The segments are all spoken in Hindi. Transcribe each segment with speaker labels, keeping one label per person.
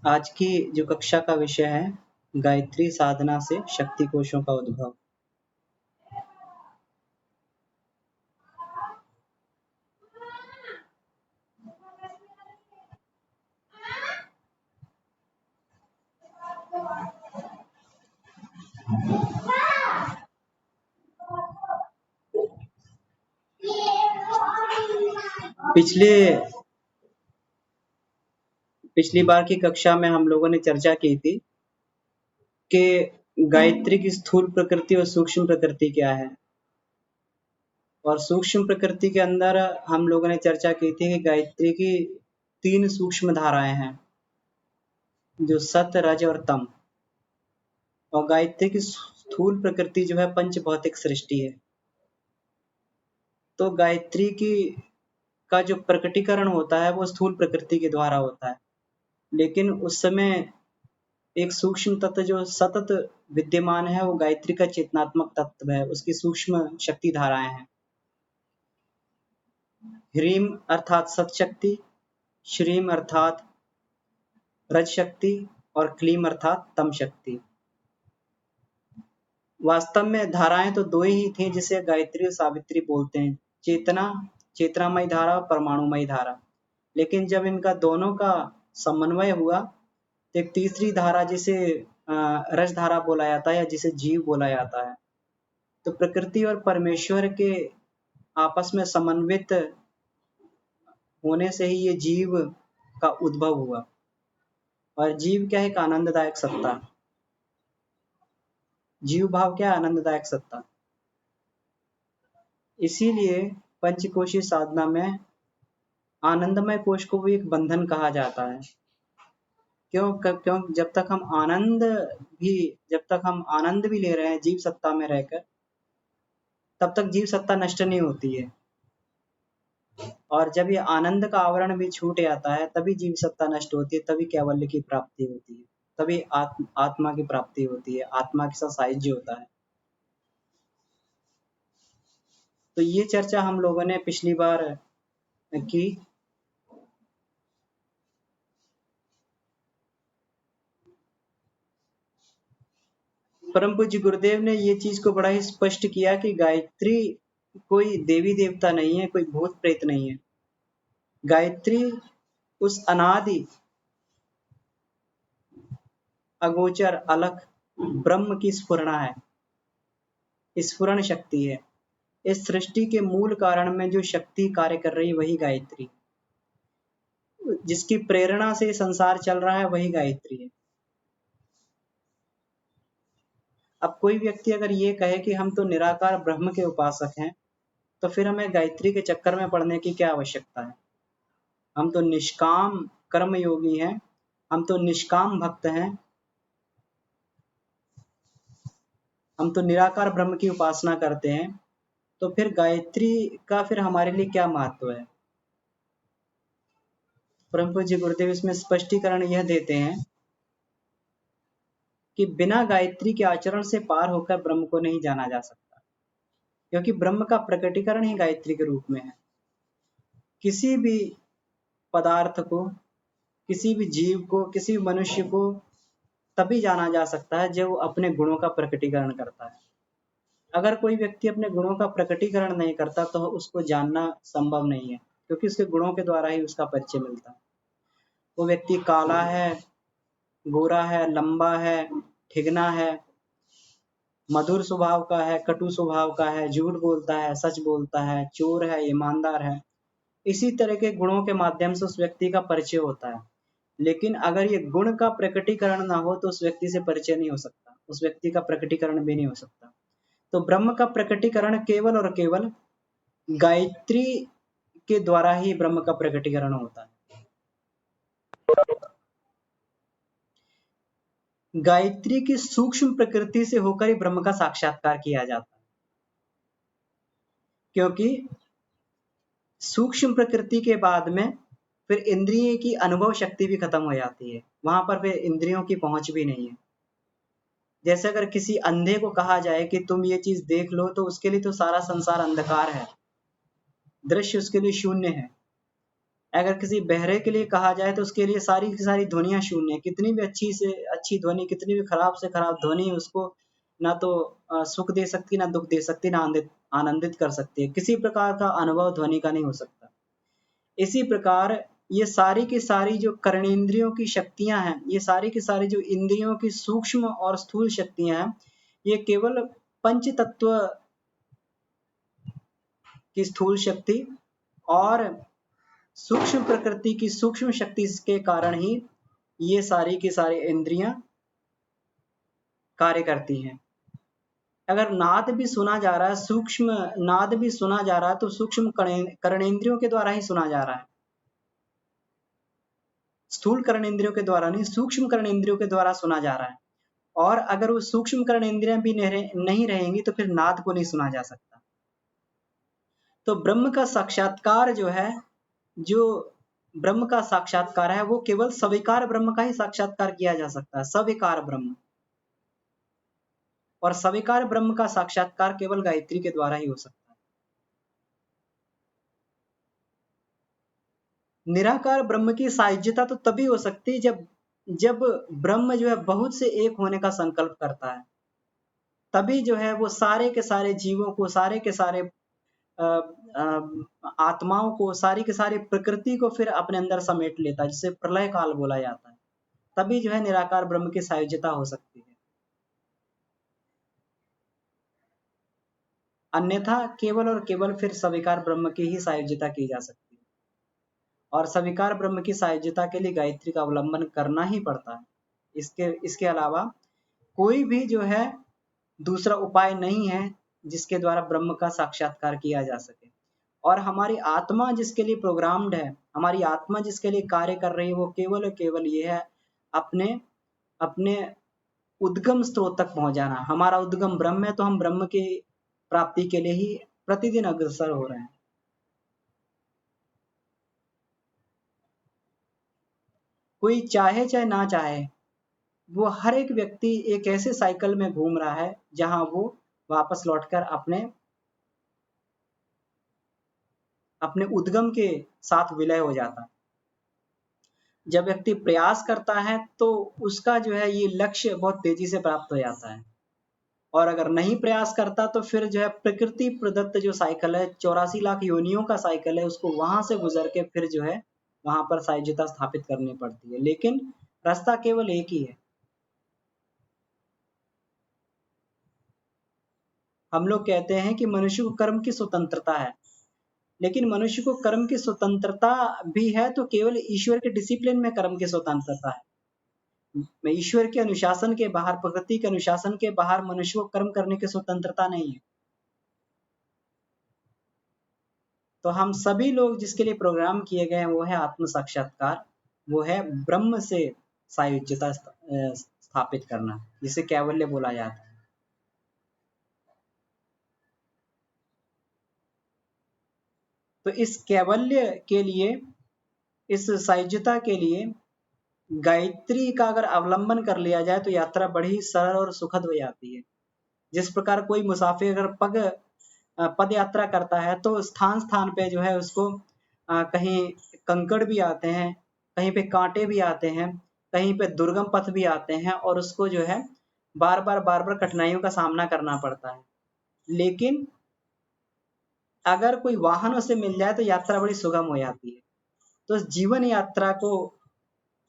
Speaker 1: आज की जो कक्षा का विषय है गायत्री साधना से शक्ति कोशों का उद्भव। पिछले पिछली बार की कक्षा में हम लोगों ने चर्चा की थी कि गायत्री की स्थूल प्रकृति और सूक्ष्म प्रकृति क्या है, और सूक्ष्म प्रकृति के अंदर हम लोगों ने चर्चा की थी कि गायत्री की 3 सूक्ष्म धाराएं हैं, जो सत, रज और तम। और गायत्री की स्थूल प्रकृति जो है पंच भौतिक सृष्टि है। तो गायत्री की का जो प्रकटीकरण होता है वो स्थूल प्रकृति के द्वारा होता है, लेकिन उस समय एक सूक्ष्म तत्व जो सतत विद्यमान है वो गायत्री का चेतनात्मक तत्व है, उसकी सूक्ष्म शक्ति धाराएं हैं। ह्रीम अर्थात सत शक्ति, श्रीम अर्थात रज शक्ति और क्लीम अर्थात तम शक्ति। वास्तव में धाराएं तो दो ही थी जिसे गायत्री और सावित्री बोलते हैं, चेतनामयी धारा और परमाणुमयी धारा। लेकिन जब इनका दोनों का समन्वय हुआ तो एक तीसरी धारा जिसे रस धारा बोला जाता है या जिसे जीव बोला जाता है। तो प्रकृति और परमेश्वर के आपस में समन्वित होने से ही ये जीव का उद्भव हुआ। और जीव क्या है? एक आनंददायक सत्ता। जीव भाव क्या है? आनंददायक सत्ता। इसीलिए पंचकोशी साधना में आनंदमय कोश को भी एक बंधन कहा जाता है। क्यों? जब तक हम आनंद भी ले रहे हैं जीव सत्ता में रहकर, तब तक जीव सत्ता नष्ट नहीं होती है। और जब ये आनंद का आवरण भी छूट जाता है तभी जीव सत्ता नष्ट होती है, तभी कैवल्य की प्राप्ति होती है, तभी आत्मा की प्राप्ति होती है, आत्मा के साथ सायुज्य होता है। तो ये चर्चा हम लोगों ने पिछली बार की। परम पूज्य गुरुदेव ने ये चीज को बड़ा ही स्पष्ट किया कि गायत्री कोई देवी देवता नहीं है, कोई भूत प्रेत नहीं है। गायत्री उस अनादि अगोचर अलख ब्रह्म की स्फुरणा है, स्फुरण शक्ति है। इस सृष्टि के मूल कारण में जो शक्ति कार्य कर रही है वही गायत्री, जिसकी प्रेरणा से संसार चल रहा है वही गायत्री है। अब कोई व्यक्ति अगर ये कहे कि हम तो निराकार ब्रह्म के उपासक हैं, तो फिर हमें गायत्री के चक्कर में पड़ने की क्या आवश्यकता है? हम तो निष्काम कर्म योगी हैं, हम तो निष्काम भक्त हैं, हम तो निराकार ब्रह्म की उपासना करते हैं, तो फिर गायत्री का फिर हमारे लिए क्या महत्व है? परम पूज्य गुरुदेव इसमें स्पष्टीकरण यह देते हैं कि बिना गायत्री के आचरण से पार होकर ब्रह्म को नहीं जाना जा सकता, क्योंकि ब्रह्म का प्रकटीकरण ही गायत्री के रूप में है। किसी भी पदार्थ को, किसी भी जीव को, किसी भी मनुष्य को तभी जाना जा सकता है जब वो अपने गुणों का प्रकटीकरण करता है। अगर कोई व्यक्ति अपने गुणों का प्रकटीकरण नहीं करता तो उसको जानना संभव नहीं है, क्योंकि उसके गुणों के द्वारा ही उसका परिचय मिलता है। वो व्यक्ति काला है, गोरा है, लंबा है, ठिगना है, मधुर स्वभाव का है, कटु स्वभाव का है, झूठ बोलता है, सच बोलता है, चोर है, ईमानदार है। इसी तरह के गुणों के माध्यम से उस व्यक्ति का परिचय होता है। लेकिन अगर ये गुण का प्रकटीकरण ना हो तो उस व्यक्ति से परिचय नहीं हो सकता, उस व्यक्ति का प्रकटीकरण भी नहीं हो सकता। तो ब्रह्म का प्रकटीकरण केवल और केवल गायत्री के द्वारा ही ब्रह्म का प्रकटीकरण होता है। गायत्री की सूक्ष्म प्रकृति से होकर ही ब्रह्म का साक्षात्कार किया जाता है, क्योंकि सूक्ष्म प्रकृति के बाद में फिर इंद्रिय की अनुभव शक्ति भी खत्म हो जाती है, वहां पर फिर इंद्रियों की पहुंच भी नहीं है। जैसे अगर किसी अंधे को कहा जाए कि तुम ये चीज देख लो, तो उसके लिए तो सारा संसार अंधकार है, दृश्य उसके लिए शून्य है। अगर किसी बहरे के लिए कहा जाए तो उसके लिए सारी की सारी ध्वनियाँ शून्य है। कितनी भी अच्छी से अच्छी ध्वनि, कितनी भी खराब से खराब ध्वनि उसको ना तो सुख दे सकती, ना दुःख दे सकती, ना आनंदित कर सकती है। किसी प्रकार का अनुभव ध्वनि का नहीं हो सकता। इसी प्रकार ये सारी की सारी जो कर्णेंद्रियों की शक्तियाँ हैं, ये सारी की सारी जो इंद्रियों की सूक्ष्म और स्थूल शक्तियाँ हैं, ये केवल पंच तत्व की स्थूल शक्ति और सूक्ष्म प्रकृति की सूक्ष्म शक्ति के कारण ही ये सारी की सारी इंद्रियां कार्य करती हैं। अगर नाद भी सुना जा रहा है, सूक्ष्म नाद भी सुना जा रहा है, तो सूक्ष्म कर्णेंद्रियों के द्वारा ही सुना जा रहा है। स्थूल कर्णेंद्रियों के द्वारा नहीं, सूक्ष्म कर्णेंद्रियों के द्वारा सुना जा रहा है। और अगर वो सूक्ष्म कर्णेंद्रियां भी नहीं रहेंगी तो फिर नाद को नहीं सुना जा सकता। तो ब्रह्म का साक्षात्कार जो है, जो ब्रह्म का साक्षात्कार है, वो केवल सविकार ब्रह्म का ही साक्षात्कार किया जा सकता है, सविकार ब्रह्म। और सविकार ब्रह्म का साक्षात्कार केवल गायत्री के द्वारा ही हो सकता है। निराकार ब्रह्म की सायुज्यता तो तभी हो सकती है जब ब्रह्म जो है बहुत से एक होने का संकल्प करता है। तभी जो है वो सारे के सारे जीवों को, सारे के सारे आत्माओं को, सारी की सारी प्रकृति को फिर अपने अंदर समेट लेता है, जिसे प्रलय काल बोला जाता है। तभी जो है निराकार ब्रह्म की सायुज्यता हो सकती है। अन्यथा केवल और केवल फिर सविकार ब्रह्म की ही सायुज्यता की जा सकती है। और सविकार ब्रह्म की सायुज्यता के लिए गायत्री का अवलंबन करना ही पड़ता है। इसके अलावा कोई भी जो है दूसरा उपाय नहीं है जिसके द्वारा ब्रह्म का साक्षात्कार किया जा सके। और हमारी आत्मा जिसके लिए प्रोग्राम्ड है, हमारी आत्मा जिसके लिए कार्य कर रही है, वो केवल और केवल ये है अपने अपने उद्गम स्रोत तक पहुंच जाना। हमारा उद्गम ब्रह्म है, तो हम ब्रह्म की प्राप्ति के लिए ही प्रतिदिन अग्रसर हो रहे हैं। कोई चाहे चाहे ना चाहे, वो हर एक व्यक्ति एक ऐसे साइकिल में घूम रहा है जहां वो वापस लौटकर अपने अपने उद्गम के साथ विलय हो जाता है। जब व्यक्ति प्रयास करता है तो उसका जो है ये लक्ष्य बहुत तेजी से प्राप्त हो जाता है। और अगर नहीं प्रयास करता तो फिर जो है प्रकृति प्रदत्त जो साइकिल है, 84 लाख योनियों का साइकिल है, उसको वहां से गुजर के फिर जो है वहां पर सायुज्यता स्थापित करनी पड़ती है। लेकिन रास्ता केवल एक ही है। हम लोग कहते हैं कि मनुष्य को कर्म की स्वतंत्रता है, लेकिन मनुष्य को कर्म की स्वतंत्रता भी है तो केवल ईश्वर के डिसिप्लिन में कर्म की स्वतंत्रता है। ईश्वर के अनुशासन के बाहर, प्रकृति के अनुशासन के बाहर मनुष्य को कर्म करने की स्वतंत्रता नहीं है। तो हम सभी लोग जिसके लिए प्रोग्राम किए गए हैं वो है आत्म साक्षात्कार, वो है ब्रह्म से सायुज्यता स्थापित करना, जिसे कैवल्य बोला जाता है। तो इस कैवल्य के लिए, इस सायुज्यता के लिए गायत्री का अगर अवलंबन कर लिया जाए तो यात्रा बड़ी सरल और सुखद हो जाती है। जिस प्रकार कोई मुसाफिर अगर पद यात्रा करता है तो स्थान स्थान पे जो है उसको कहीं कंकड़ भी आते हैं, कहीं पे कांटे भी आते हैं, कहीं पे दुर्गम पथ भी आते हैं और उसको जो है बार बार कठिनाइयों का सामना करना पड़ता है। लेकिन अगर कोई वाहन उसे मिल जाए तो यात्रा बड़ी सुगम हो जाती है। तो इस जीवन यात्रा को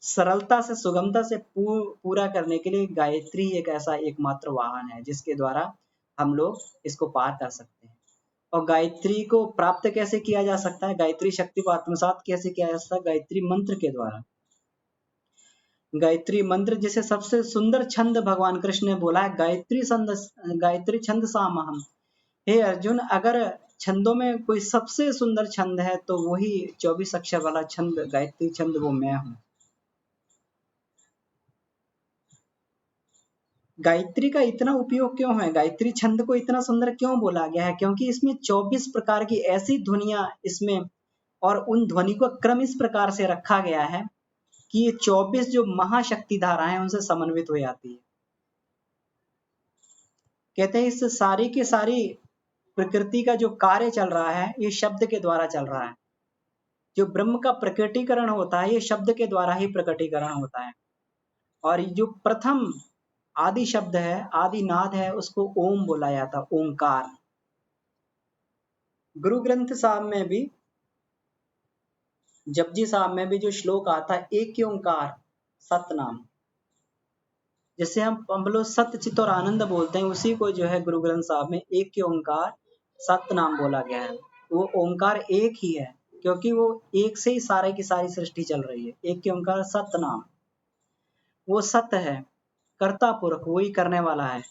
Speaker 1: सरलता से, सुगमता से पूरा करने के लिए गायत्री एक ऐसा एकमात्र वाहन है जिसके द्वारा हम लोग इसको पार कर सकते हैं। और गायत्री को प्राप्त कैसे किया जा सकता है, गायत्री शक्ति को आत्मसात कैसे किया जा सकता है? गायत्री मंत्र के द्वारा। गायत्री मंत्र जिसे सबसे सुंदर छंद भगवान कृष्ण ने बोला है, गायत्री छंद सामहम। हे अर्जुन, अगर छंदों में कोई सबसे सुंदर छंद है तो वही 24 अक्षर वाला छंद, गायत्री छंद, वो मैं हूँ। गायत्री का इतना उपयोग क्यों है, गायत्री छंद को इतना सुंदर क्यों बोला गया है? क्योंकि इसमें 24 प्रकार की ऐसी ध्वनियां इसमें, और उन ध्वनि को क्रम इस प्रकार से रखा गया है कि ये 24 जो महाशक्ति धाराएं उनसे समन्वित हो जाती है। कहते हैं इस सारी की सारी प्रकृति का जो कार्य चल रहा है ये शब्द के द्वारा चल रहा है। जो ब्रह्म का प्रकटीकरण होता है ये शब्द के द्वारा ही प्रकटीकरण होता है। और जो प्रथम आदि शब्द है, आदि नाद है, उसको ओम बोला जाता है, ओंकार। गुरु ग्रंथ साहब में भी, जपजी साहब में भी जो श्लोक आता है, एक ओंकार सतनाम, जिसे हम लोग सत्य चित और आनंद बोलते हैं, उसी को जो है गुरु ग्रंथ साहब में एक ओंकार सतनाम बोला गया है। वो ओंकार एक ही है, क्योंकि वो एक से ही सारे की सारी सृष्टि चल रही है। एक ओंकार सतनाम, वो सत्य है, कर्ता पुरख, वही करने वाला है।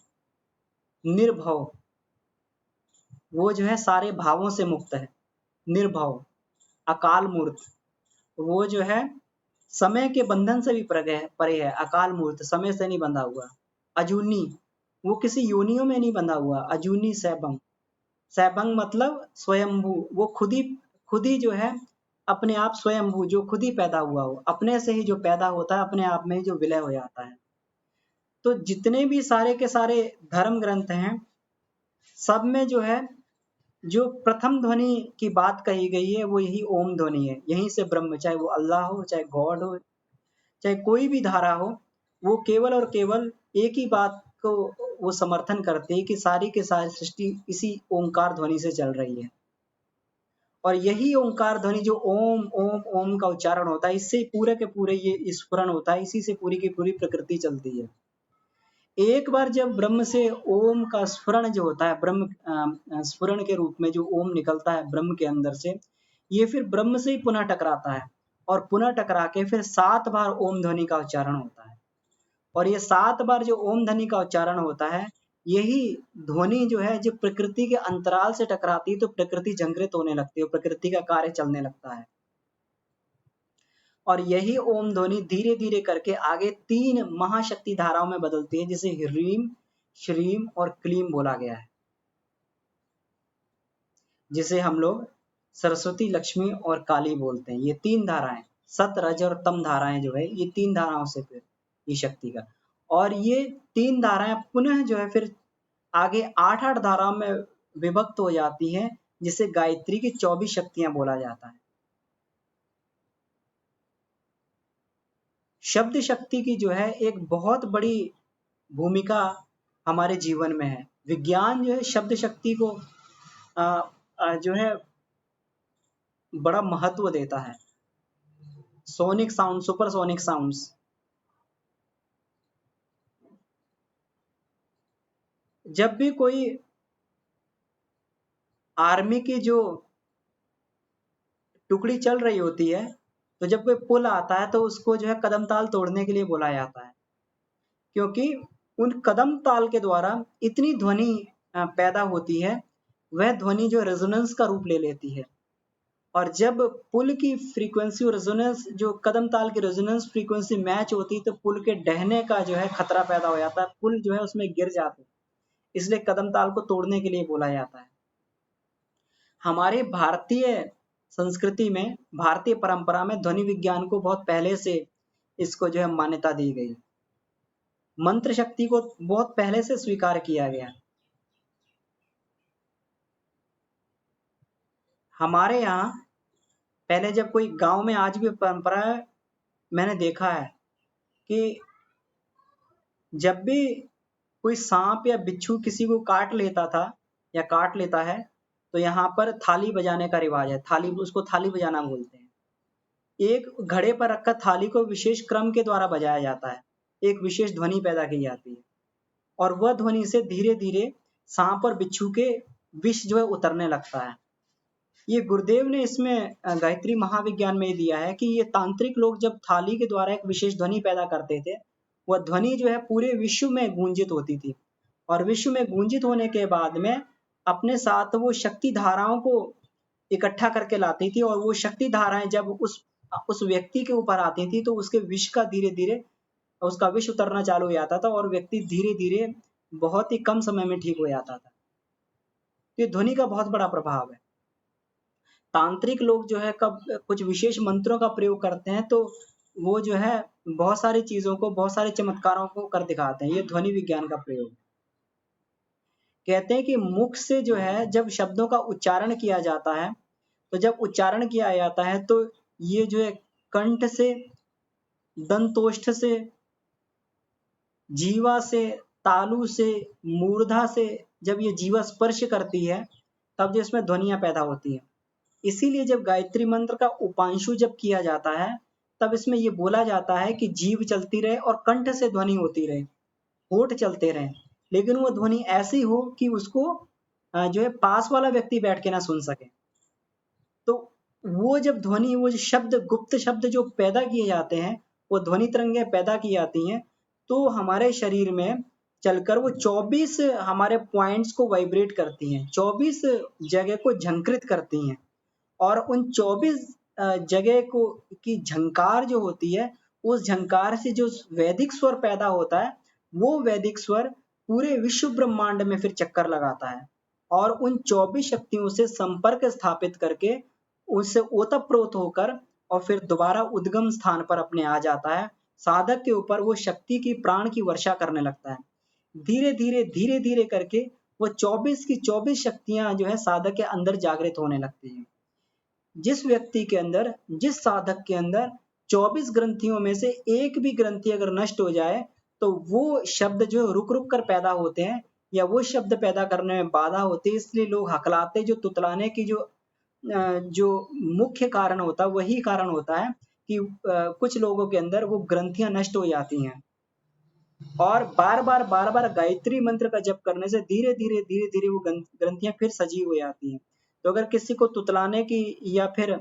Speaker 1: निर्भव, वो जो है सारे भावों से मुक्त है, निर्भव। अकाल मूर्त, वो जो है समय के बंधन से भी परे है, अकाल मूर्त, समय से नहीं बंधा हुआ। अजूनी, वो किसी योनियों में नहीं बंधा हुआ। अजूनी सैभंग, सैभंग मतलब स्वयंभू, वो खुद ही जो है अपने आप स्वयंभू, जो खुद ही पैदा हुआ हो, अपने से ही जो पैदा होता है, अपने आप में ही जो विलय हो जाता है। तो जितने भी सारे के सारे धर्म ग्रंथ हैं, सब में जो है जो प्रथम ध्वनि की बात कही गई है वो यही ओम ध्वनि है। यहीं से ब्रह्म, चाहे वो अल्लाह हो, चाहे गॉड हो, चाहे कोई भी धारा हो, वो केवल और केवल एक ही बात को वो समर्थन करते हैं कि सारी की सारी सृष्टि इसी ओंकार ध्वनि से चल रही है। और यही ओंकार ध्वनि जो ओम ओम ओम का उच्चारण होता है, इससे पूरे के पूरे ये स्फुरण होता है, इसी से पूरी की पूरी प्रकृति चलती है। एक बार जब ब्रह्म से ओम का स्फुरण जो होता है, ब्रह्म स्फुरण के रूप में जो ओम निकलता है ब्रह्म के अंदर से, ये फिर ब्रह्म से ही पुनः टकराता है, और पुनः टकरा के फिर 7 बार ओम ध्वनि का उच्चारण होता है। और ये 7 बार जो ओम ध्वनि का उच्चारण होता है, यही ध्वनि जो है जो प्रकृति के अंतराल से टकराती है, तो प्रकृति जागृत होने लगती है, प्रकृति का कार्य चलने लगता है। और यही ओम ध्वनि धीरे धीरे करके आगे 3 महाशक्ति धाराओं में बदलती है, जिसे ह्रीम, श्रीम और क्लीम बोला गया है, जिसे हम लोग सरस्वती, लक्ष्मी और काली बोलते हैं। ये 3 धाराएं, सत, रज और तम धाराएं जो है, ये 3 धाराओं से फिर ये शक्ति का, और ये 3 धाराएं पुनः जो है फिर आगे 8-8 धाराओं में विभक्त हो जाती है, जिसे गायत्री की 24 शक्तियां बोला जाता है। शब्द शक्ति की जो है एक बहुत बड़ी भूमिका हमारे जीवन में है। विज्ञान जो है शब्द शक्ति को जो है बड़ा महत्व देता है। सोनिक साउंड, सुपरसोनिक साउंड्स, जब भी कोई आर्मी की जो टुकड़ी चल रही होती है, तो जब कोई पुल आता है तो उसको जो है कदम ताल तोड़ने के लिए बोला जाता है, क्योंकि उन कदम ताल के द्वारा इतनी ध्वनि पैदा होती है, वह ध्वनि जो रेजोनेंस का रूप ले लेती है। और जब पुल की फ्रीक्वेंसी और रेजोनेंस, जो कदम ताल की रेजोनेंस फ्रीक्वेंसी मैच होती है, तो पुल के ढहने का जो है खतरा पैदा हो जाता है, पुल जो है उसमें गिर जाते हैं, इसलिए कदम ताल को तोड़ने के लिए बोला जाता है। हमारे भारतीय संस्कृति में, भारतीय परंपरा में ध्वनि विज्ञान को बहुत पहले से इसको जो है मान्यता दी गई, मंत्र शक्ति को बहुत पहले से स्वीकार किया गया। हमारे यहाँ पहले जब कोई गांव में, आज भी परंपरा है, मैंने देखा है कि जब भी कोई सांप या बिच्छू किसी को काट लेता था या काट लेता है, तो यहाँ पर थाली बजाने का रिवाज है। थाली, उसको थाली बजाना बोलते हैं। एक घड़े पर रखकर थाली को विशेष क्रम के द्वारा बजाया जाता है, एक विशेष ध्वनि पैदा की जाती है, और वह ध्वनि से धीरे धीरे सांप और बिच्छू के विष जो है उतरने लगता है। ये गुरुदेव ने इसमें गायत्री महाविज्ञान में दिया है कि ये तांत्रिक लोग जब थाली के द्वारा एक विशेष ध्वनि पैदा करते थे, वह ध्वनि जो है पूरे विश्व में गूंजित होती थी, और विश्व में गूंजित होने के बाद में अपने साथ वो शक्ति धाराओं को इकट्ठा करके लाती थी, और वो शक्ति धाराएं जब उस व्यक्ति के ऊपर आती थी, तो उसके विष का धीरे धीरे उसका विष उतरना चालू हो जाता था, और व्यक्ति धीरे धीरे बहुत ही कम समय में ठीक हो जाता था। ये ध्वनि का बहुत बड़ा प्रभाव है। तांत्रिक लोग जो है कब कुछ विशेष मंत्रों का प्रयोग करते हैं, तो वो जो है बहुत सारी चीजों को, बहुत सारे चमत्कारों को कर दिखाते हैं। ये ध्वनि विज्ञान का प्रयोग। कहते हैं कि मुख से जो है जब शब्दों का उच्चारण किया जाता है, तो जब उच्चारण किया जाता है तो ये जो है कंठ से, दंतोष्ठ से, जीवा से, तालु से, मूर्धा से जब ये जीवा स्पर्श करती है तब जो इसमें ध्वनियां पैदा होती हैं। इसीलिए जब गायत्री मंत्र का उपांशु जब किया जाता है तब इसमें ये बोला जाता है कि जीभ चलती रहे और कंठ से ध्वनि होती रहे, होठ चलते रहे, लेकिन वो ध्वनि ऐसी हो कि उसको जो है पास वाला व्यक्ति बैठ के ना सुन सके। तो वो जब ध्वनि, वो शब्द, गुप्त शब्द जो पैदा किए जाते हैं, वो ध्वनि तरंगे पैदा की जाती हैं, तो हमारे शरीर में चलकर वो 24 हमारे पॉइंट्स को वाइब्रेट करती हैं, 24 जगह को झंकृत करती हैं, और उन 24 जगह को की झंकार जो होती है, उस झंकार से जो वैदिक स्वर पैदा होता है, वो वैदिक स्वर पूरे विश्व ब्रह्मांड में फिर चक्कर लगाता है और उन 24 शक्तियों से संपर्क स्थापित करके उससे ओतप्रोत होकर और फिर दोबारा उद्गम स्थान पर अपने आ जाता है। साधक के ऊपर वो शक्ति की, प्राण की वर्षा करने लगता है। धीरे धीरे धीरे धीरे करके वो 24 की 24 शक्तियां जो है साधक के अंदर जागृत होने लगती हैं। जिस व्यक्ति के अंदर, जिस साधक के अंदर 24 ग्रंथियों में से एक भी ग्रंथि अगर नष्ट हो जाए तो वो शब्द जो रुक रुक कर पैदा होते हैं या वो शब्द पैदा करने में बाधा होती है, इसलिए लोग हकलाते, जो तुतलाने की जो मुख्य कारण होता है वही कारण होता है कि कुछ लोगों के अंदर वो ग्रंथियां नष्ट हो जाती हैं और बार बार गायत्री मंत्र का जप करने से धीरे धीरे वो ग्रंथियां फिर सजीव हो जाती हैं। तो अगर किसी को तुतलाने की या फिर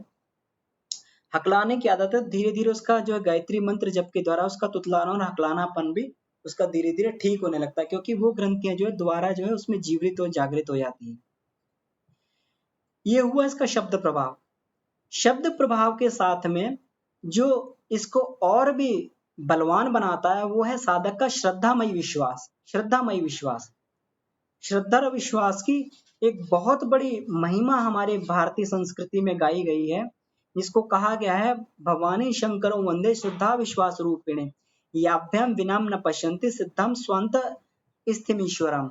Speaker 1: हकलाने की आदत है, धीरे धीरे उसका जो है गायत्री मंत्र जप के द्वारा उसका तुतलाना और हकलानापन भी उसका धीरे धीरे ठीक होने लगता है, क्योंकि वो ग्रंथियां जो है दोबारा जो है उसमें जीवित और जागृत हो जाती हैं। ये हुआ इसका शब्द प्रभाव। शब्द प्रभाव के साथ में जो इसको और भी बलवान बनाता है वो है साधक का श्रद्धामयी विश्वास। श्रद्धामयी विश्वास, श्रद्धा और विश्वास की एक बहुत बड़ी महिमा हमारे भारतीय संस्कृति में गाई गई है, जिसको कहा गया है भवानी शंकरो वंदे श्रद्धा विश्वास रूपिणे याभ्याम विनाम न पश्यन्ति सिद्धम स्वंत स्थिमीश्वरम।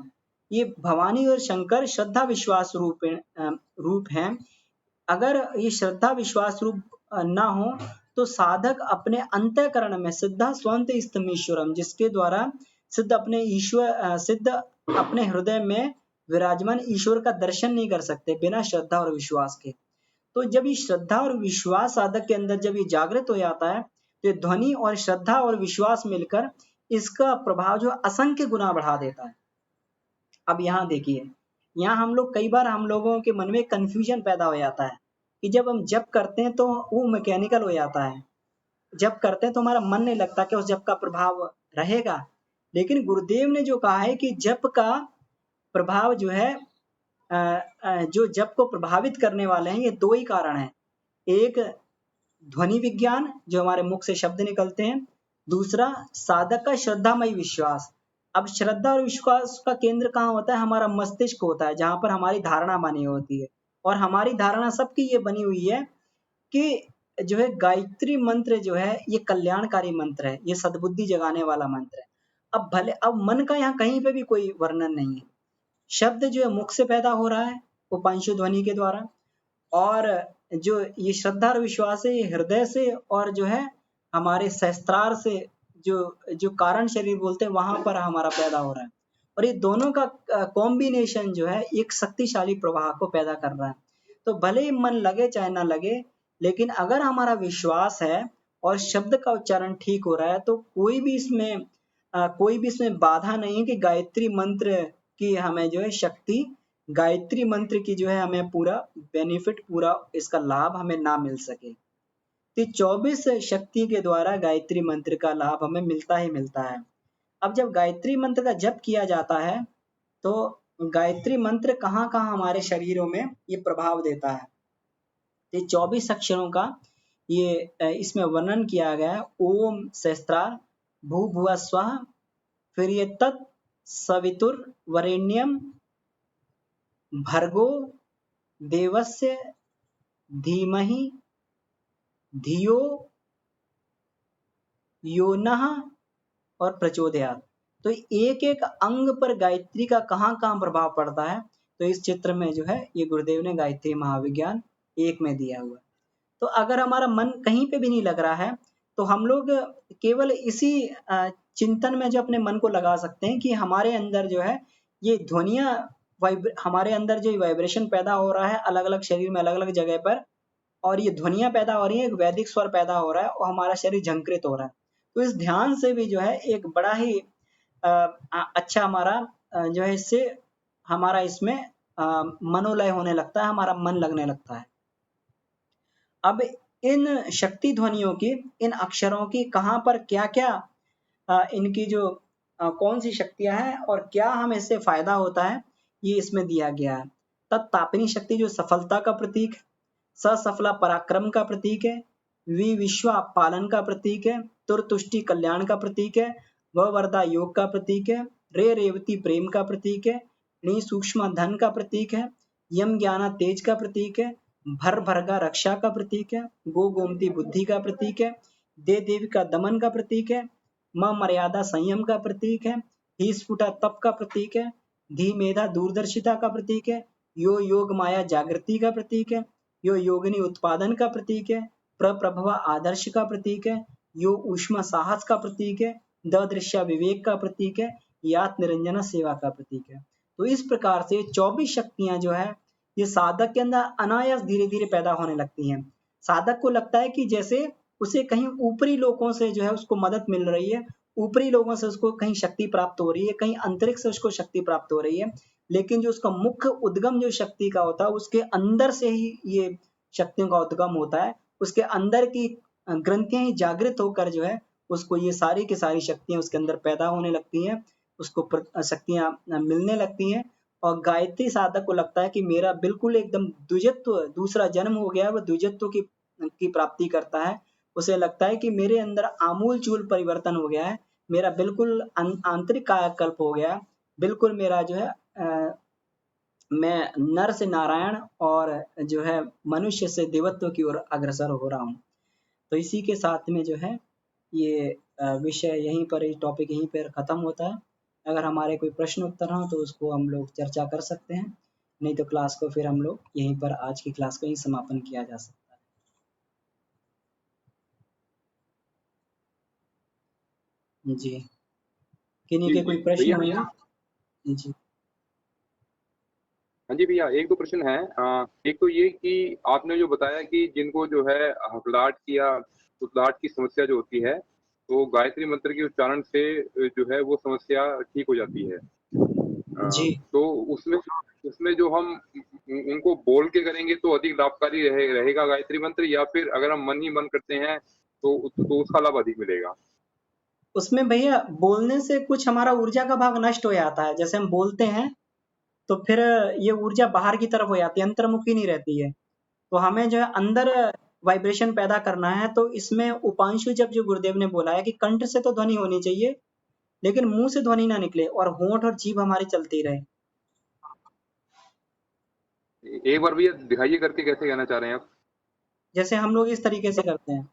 Speaker 1: ये भवानी और शंकर श्रद्धा विश्वास रूप हैं। अगर ये श्रद्धा विश्वास रूप ना हो तो साधक अपने अंतःकरण में सिद्धा स्वंत स्थिमीश्वरम, जिसके द्वारा सिद्ध अपने हृदय में विराजमान ईश्वर का दर्शन नहीं कर सकते बिना श्रद्धा और विश्वास के। तो जब ये श्रद्धा और विश्वास साधक के अंदर जब ये जागृत हो जाता है तो ध्वनि और श्रद्धा और विश्वास मिलकर इसका प्रभाव जो असंख्य गुना बढ़ा देता है। अब यहाँ देखिए, यहाँ हम लोग कई बार हम लोगों के मन में कंफ्यूजन पैदा हो जाता है कि जब हम जप करते हैं तो वो मैकेनिकल हो जाता है, जप करते हैं तो हमारा मन नहीं लगता कि उस जप का प्रभाव रहेगा। लेकिन गुरुदेव ने जो कहा है कि जप का प्रभाव जो है जो जप को प्रभावित करने वाले हैं ये दो ही कारण हैं। एक ध्वनि विज्ञान जो हमारे मुख से शब्द निकलते हैं, दूसरा साधक का श्रद्धामयी विश्वास। अब श्रद्धा और विश्वास का केंद्र कहाँ होता है? हमारा मस्तिष्क होता है, जहां पर हमारी धारणा बनी होती है। और हमारी धारणा सबकी ये बनी हुई है कि जो है गायत्री मंत्र जो है ये कल्याणकारी मंत्र है, ये सद्बुद्धि जगाने वाला मंत्र है। अब मन का यहाँ कहीं पे भी कोई वर्णन नहीं है। शब्द जो है मुख से पैदा हो रहा है उपांशु ध्वनि के द्वारा, और जो ये श्रद्धा और विश्वास है ये हृदय से और जो है हमारे सहस्त्रार से, जो कारण शरीर बोलते हैं वहां पर हमारा पैदा हो रहा है। और ये दोनों का कॉम्बिनेशन जो है एक शक्तिशाली प्रवाह को पैदा कर रहा है। तो भले ही मन लगे चाहे ना लगे, लेकिन अगर हमारा विश्वास है और शब्द का उच्चारण ठीक हो रहा है तो कोई भी इसमें बाधा नहीं है कि गायत्री मंत्र की हमें जो है शक्ति, गायत्री मंत्र की जो है हमें पूरा बेनिफिट, पूरा इसका लाभ हमें ना मिल सके। तो 24 शक्ति के द्वारा गायत्री मंत्र का लाभ हमें मिलता ही मिलता है। अब जब गायत्री मंत्र का जप किया जाता है तो गायत्री मंत्र कहाँ कहाँ हमारे शरीरों में ये प्रभाव देता है। तो 24 अक्षरों का ये इसमें वर्णन किया गया है। ओम सहस्त्रार, भू भुआ स्वः, फिर ये तत् सवितुर वरेण्यम भर्गो देवस्य धीमहि धियो यो नः और प्रचोदयात्। तो एक एक अंग पर गायत्री का कहाँ कहाँ प्रभाव पड़ता है, तो इस चित्र में जो है ये गुरुदेव ने गायत्री महाविज्ञान एक में दिया हुआ है। तो अगर हमारा मन कहीं पे भी नहीं लग रहा है, तो हम लोग केवल इसी चिंतन में जो अपने मन को लगा सकते हैं कि हमारे अंदर जो है ये ध्वनियाँ हमारे अंदर जो वाइब्रेशन पैदा हो रहा है अलग-अलग शरीर में अलग-अलग जगह पर, और ये ध्वनियाँ पैदा हो रही हैं, एक वैदिक स्वर पैदा हो रहा है और हमारा शरीर झंकृत हो रहा है। तो इस ध्यान से भी जो है एक बड़ा ही अच्छा हमारा जो है इससे हमारा इसमें मनोलय होने लगता है, हमारा मन लगने लगता है। अब इन शक्ति ध्वनियों की, इन अक्षरों की कहाँ पर क्या-क्या इनकी जो कौन-सी शक्तियाँ हैं और क्या हमें इससे फ़ायदा होता है, ये इसमें दिया गया है। तत्तापिनी शक्ति जो सफलता का प्रतीक है, ससफला पराक्रम का प्रतीक है, विश्वा पालन का प्रतीक है, तुरतुष्टि कल्याण का प्रतीक है, वरदा योग का प्रतीक है, रेवती प्रेम का प्रतीक है, णी सूक्ष्म धन का प्रतीक है, यम ज्ञाना तेज का प्रतीक है, भर भरगा रक्षा का प्रतीक है, गो गोमती बुद्धि का प्रतीक है, दे देवी का दमन का प्रतीक है, म मर्यादा संयम का प्रतीक है, ही स्फुटा तप का प्रतीक है, धी मेधा दूरदर्शिता का प्रतीक है, यो योग माया जागृति का प्रतीक है, यो योगिनी उत्पादन का प्रतीक है, प्रप्रभवा आदर्श का प्रतीक है, यो ऊष्मा साहस का प्रतीक है, द दृश्य विवेक का प्रतीक है, यात निरंजना सेवा का प्रतीक है। तो इस प्रकार से 24 शक्तियां जो है ये साधक के अंदर अनायास धीरे-धीरे पैदा होने लगती हैं। साधक को लगता है कि जैसे उसे कहीं ऊपरी लोगों से जो है उसको मदद मिल रही है, ऊपरी लोगों से उसको कहीं शक्ति प्राप्त हो रही है, कहीं अंतरिक्ष से उसको शक्ति प्राप्त हो रही है। लेकिन जो उसका मुख्य उद्गम जो शक्ति का होता है, उसके अंदर से ही ये शक्तियों का उद्गम होता है। उसके अंदर की ग्रंथियाँ ही जागृत होकर जो है उसको ये सारी की सारी शक्तियाँ उसके अंदर पैदा होने लगती हैं, उसको शक्तियाँ मिलने लगती हैं। और गायत्री साधक को लगता है कि मेरा बिल्कुल एकदम द्विजत्व दूसरा जन्म हो गया है, वो द्विजत्व की प्राप्ति करता है। उसे लगता है कि मेरे अंदर आमूल-चूल परिवर्तन हो गया है, मेरा बिल्कुल आंतरिक कायाकल्प हो गया है, बिल्कुल मेरा जो है मैं नर से नारायण और जो है मनुष्य से देवत्व की ओर अग्रसर हो रहा हूँ। तो इसी के साथ में जो है ये विषय यहीं पर, ये टॉपिक यहीं पर खत्म होता है। अगर हमारे कोई प्रश्न उत्तर हो तो उसको हम लोग चर्चा कर सकते हैं, नहीं तो क्लास को फिर हम लोग यहीं पर आज की क्लास को ही समापन किया जा सकता है। जी, किन्हीं
Speaker 2: जी
Speaker 1: के
Speaker 2: जी
Speaker 1: कोई प्रश्न
Speaker 2: भैया।
Speaker 1: होंगे? जी
Speaker 2: हाँ जी भैया, एक दो प्रश्न है। एक तो ये कि आपने जो बताया कि जिनको जो है हकलाहट की या उतलाहट की समस्या जो होती है, तो गायत्री मंत्र के उच्चारण से जो है वो समस्या ठीक हो जाती है।
Speaker 1: जी
Speaker 2: तो उसमें उसमें जो हम उनको बोल के करेंगे तो अधिक लाभकारी रहेगा गायत्री मंत्र, या फिर अगर हम मन ही मन करते हैं तो उसका लाभ अधिक मिलेगा?
Speaker 1: उसमें भैया बोलने से कुछ हमारा ऊर्जा का भाग नष्ट हो जाता है। जैसे हम बोलते हैं तो फिर ये ऊर्जा बाहर की तरफ हो जाती है, अंतर्मुखी नहीं रहती है। तो हमें जो है अंदर वाइब्रेशन पैदा करना है, तो इसमें उपांशु जब जो गुरुदेव ने बोला है कि कंठ से तो ध्वनि होनी चाहिए, लेकिन मुंह से ध्वनि ना निकले और होंठ और जीभ हमारी चलती रहे।
Speaker 2: एक बार भैया दिखाइए करके, कैसे कहना चाह रहे हैं आप?
Speaker 1: जैसे हम लोग इस तरीके से करते हैं,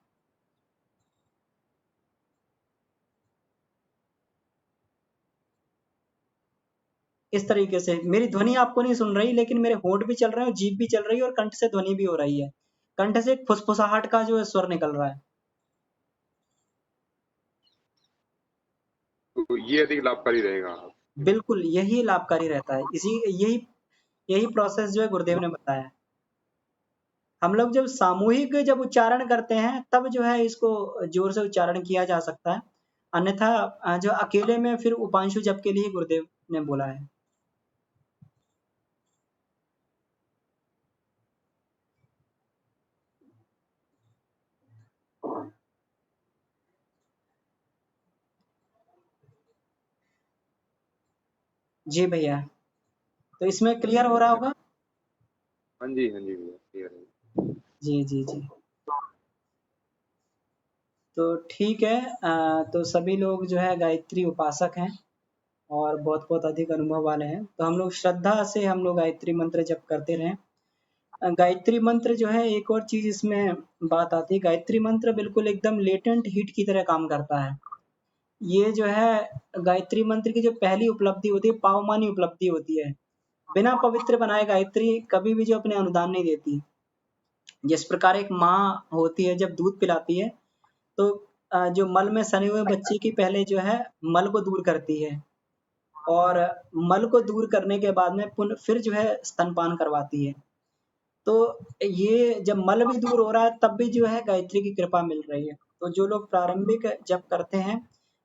Speaker 1: इस तरीके से मेरी ध्वनि आपको नहीं सुन रही, लेकिन मेरे होंठ भी चल रहे हैं और जीभ भी चल रही है और कंठ से ध्वनि भी हो रही है। कंठ से एक फुसफुसाहट का जो है स्वर निकल रहा है।
Speaker 2: तो ये अधिक लाभकारी रहेगा?
Speaker 1: बिल्कुल यही लाभकारी रहता है। यही यही प्रोसेस जो है गुरुदेव ने बताया। हम लोग जब सामूहिक जब उच्चारण करते हैं तब जो है इसको जोर से उच्चारण किया जा सकता है। अन्यथा जो अकेले में फिर उपांशु जप के लिए गुरुदेव ने बोला है। जी भैया, तो इसमें क्लियर हो रहा होगा?
Speaker 2: हाँ जी, हाँ जी भैया, क्लियर है।
Speaker 1: जी, जी, जी। तो ठीक है, तो सभी लोग जो है गायत्री उपासक हैं और बहुत-बहुत अधिक अनुभव वाले हैं। तो हम लोग श्रद्धा से हम लोग गायत्री मंत्र जप करते रहें। गायत्री मंत्र जो है एक और चीज़ इसमें बात आती है, गायत्री मंत्र बिल्कुल एकदम लेटेंट हीट की तरह काम करता है। ये जो है गायत्री मंत्र की जो पहली उपलब्धि होती है, पावमानी उपलब्धि होती है। बिना पवित्र बनाए गायत्री कभी भी जो अपने अनुदान नहीं देती। जिस प्रकार एक माँ होती है जब दूध पिलाती है तो जो मल में सने हुए बच्चे की पहले जो है मल को दूर करती है और मल को दूर करने के बाद में फिर जो है स्तनपान करवाती है। तो ये जब मल भी दूर हो रहा है तब भी जो है गायत्री की कृपा मिल रही है। तो जो लोग प्रारंभिक जप करते हैं,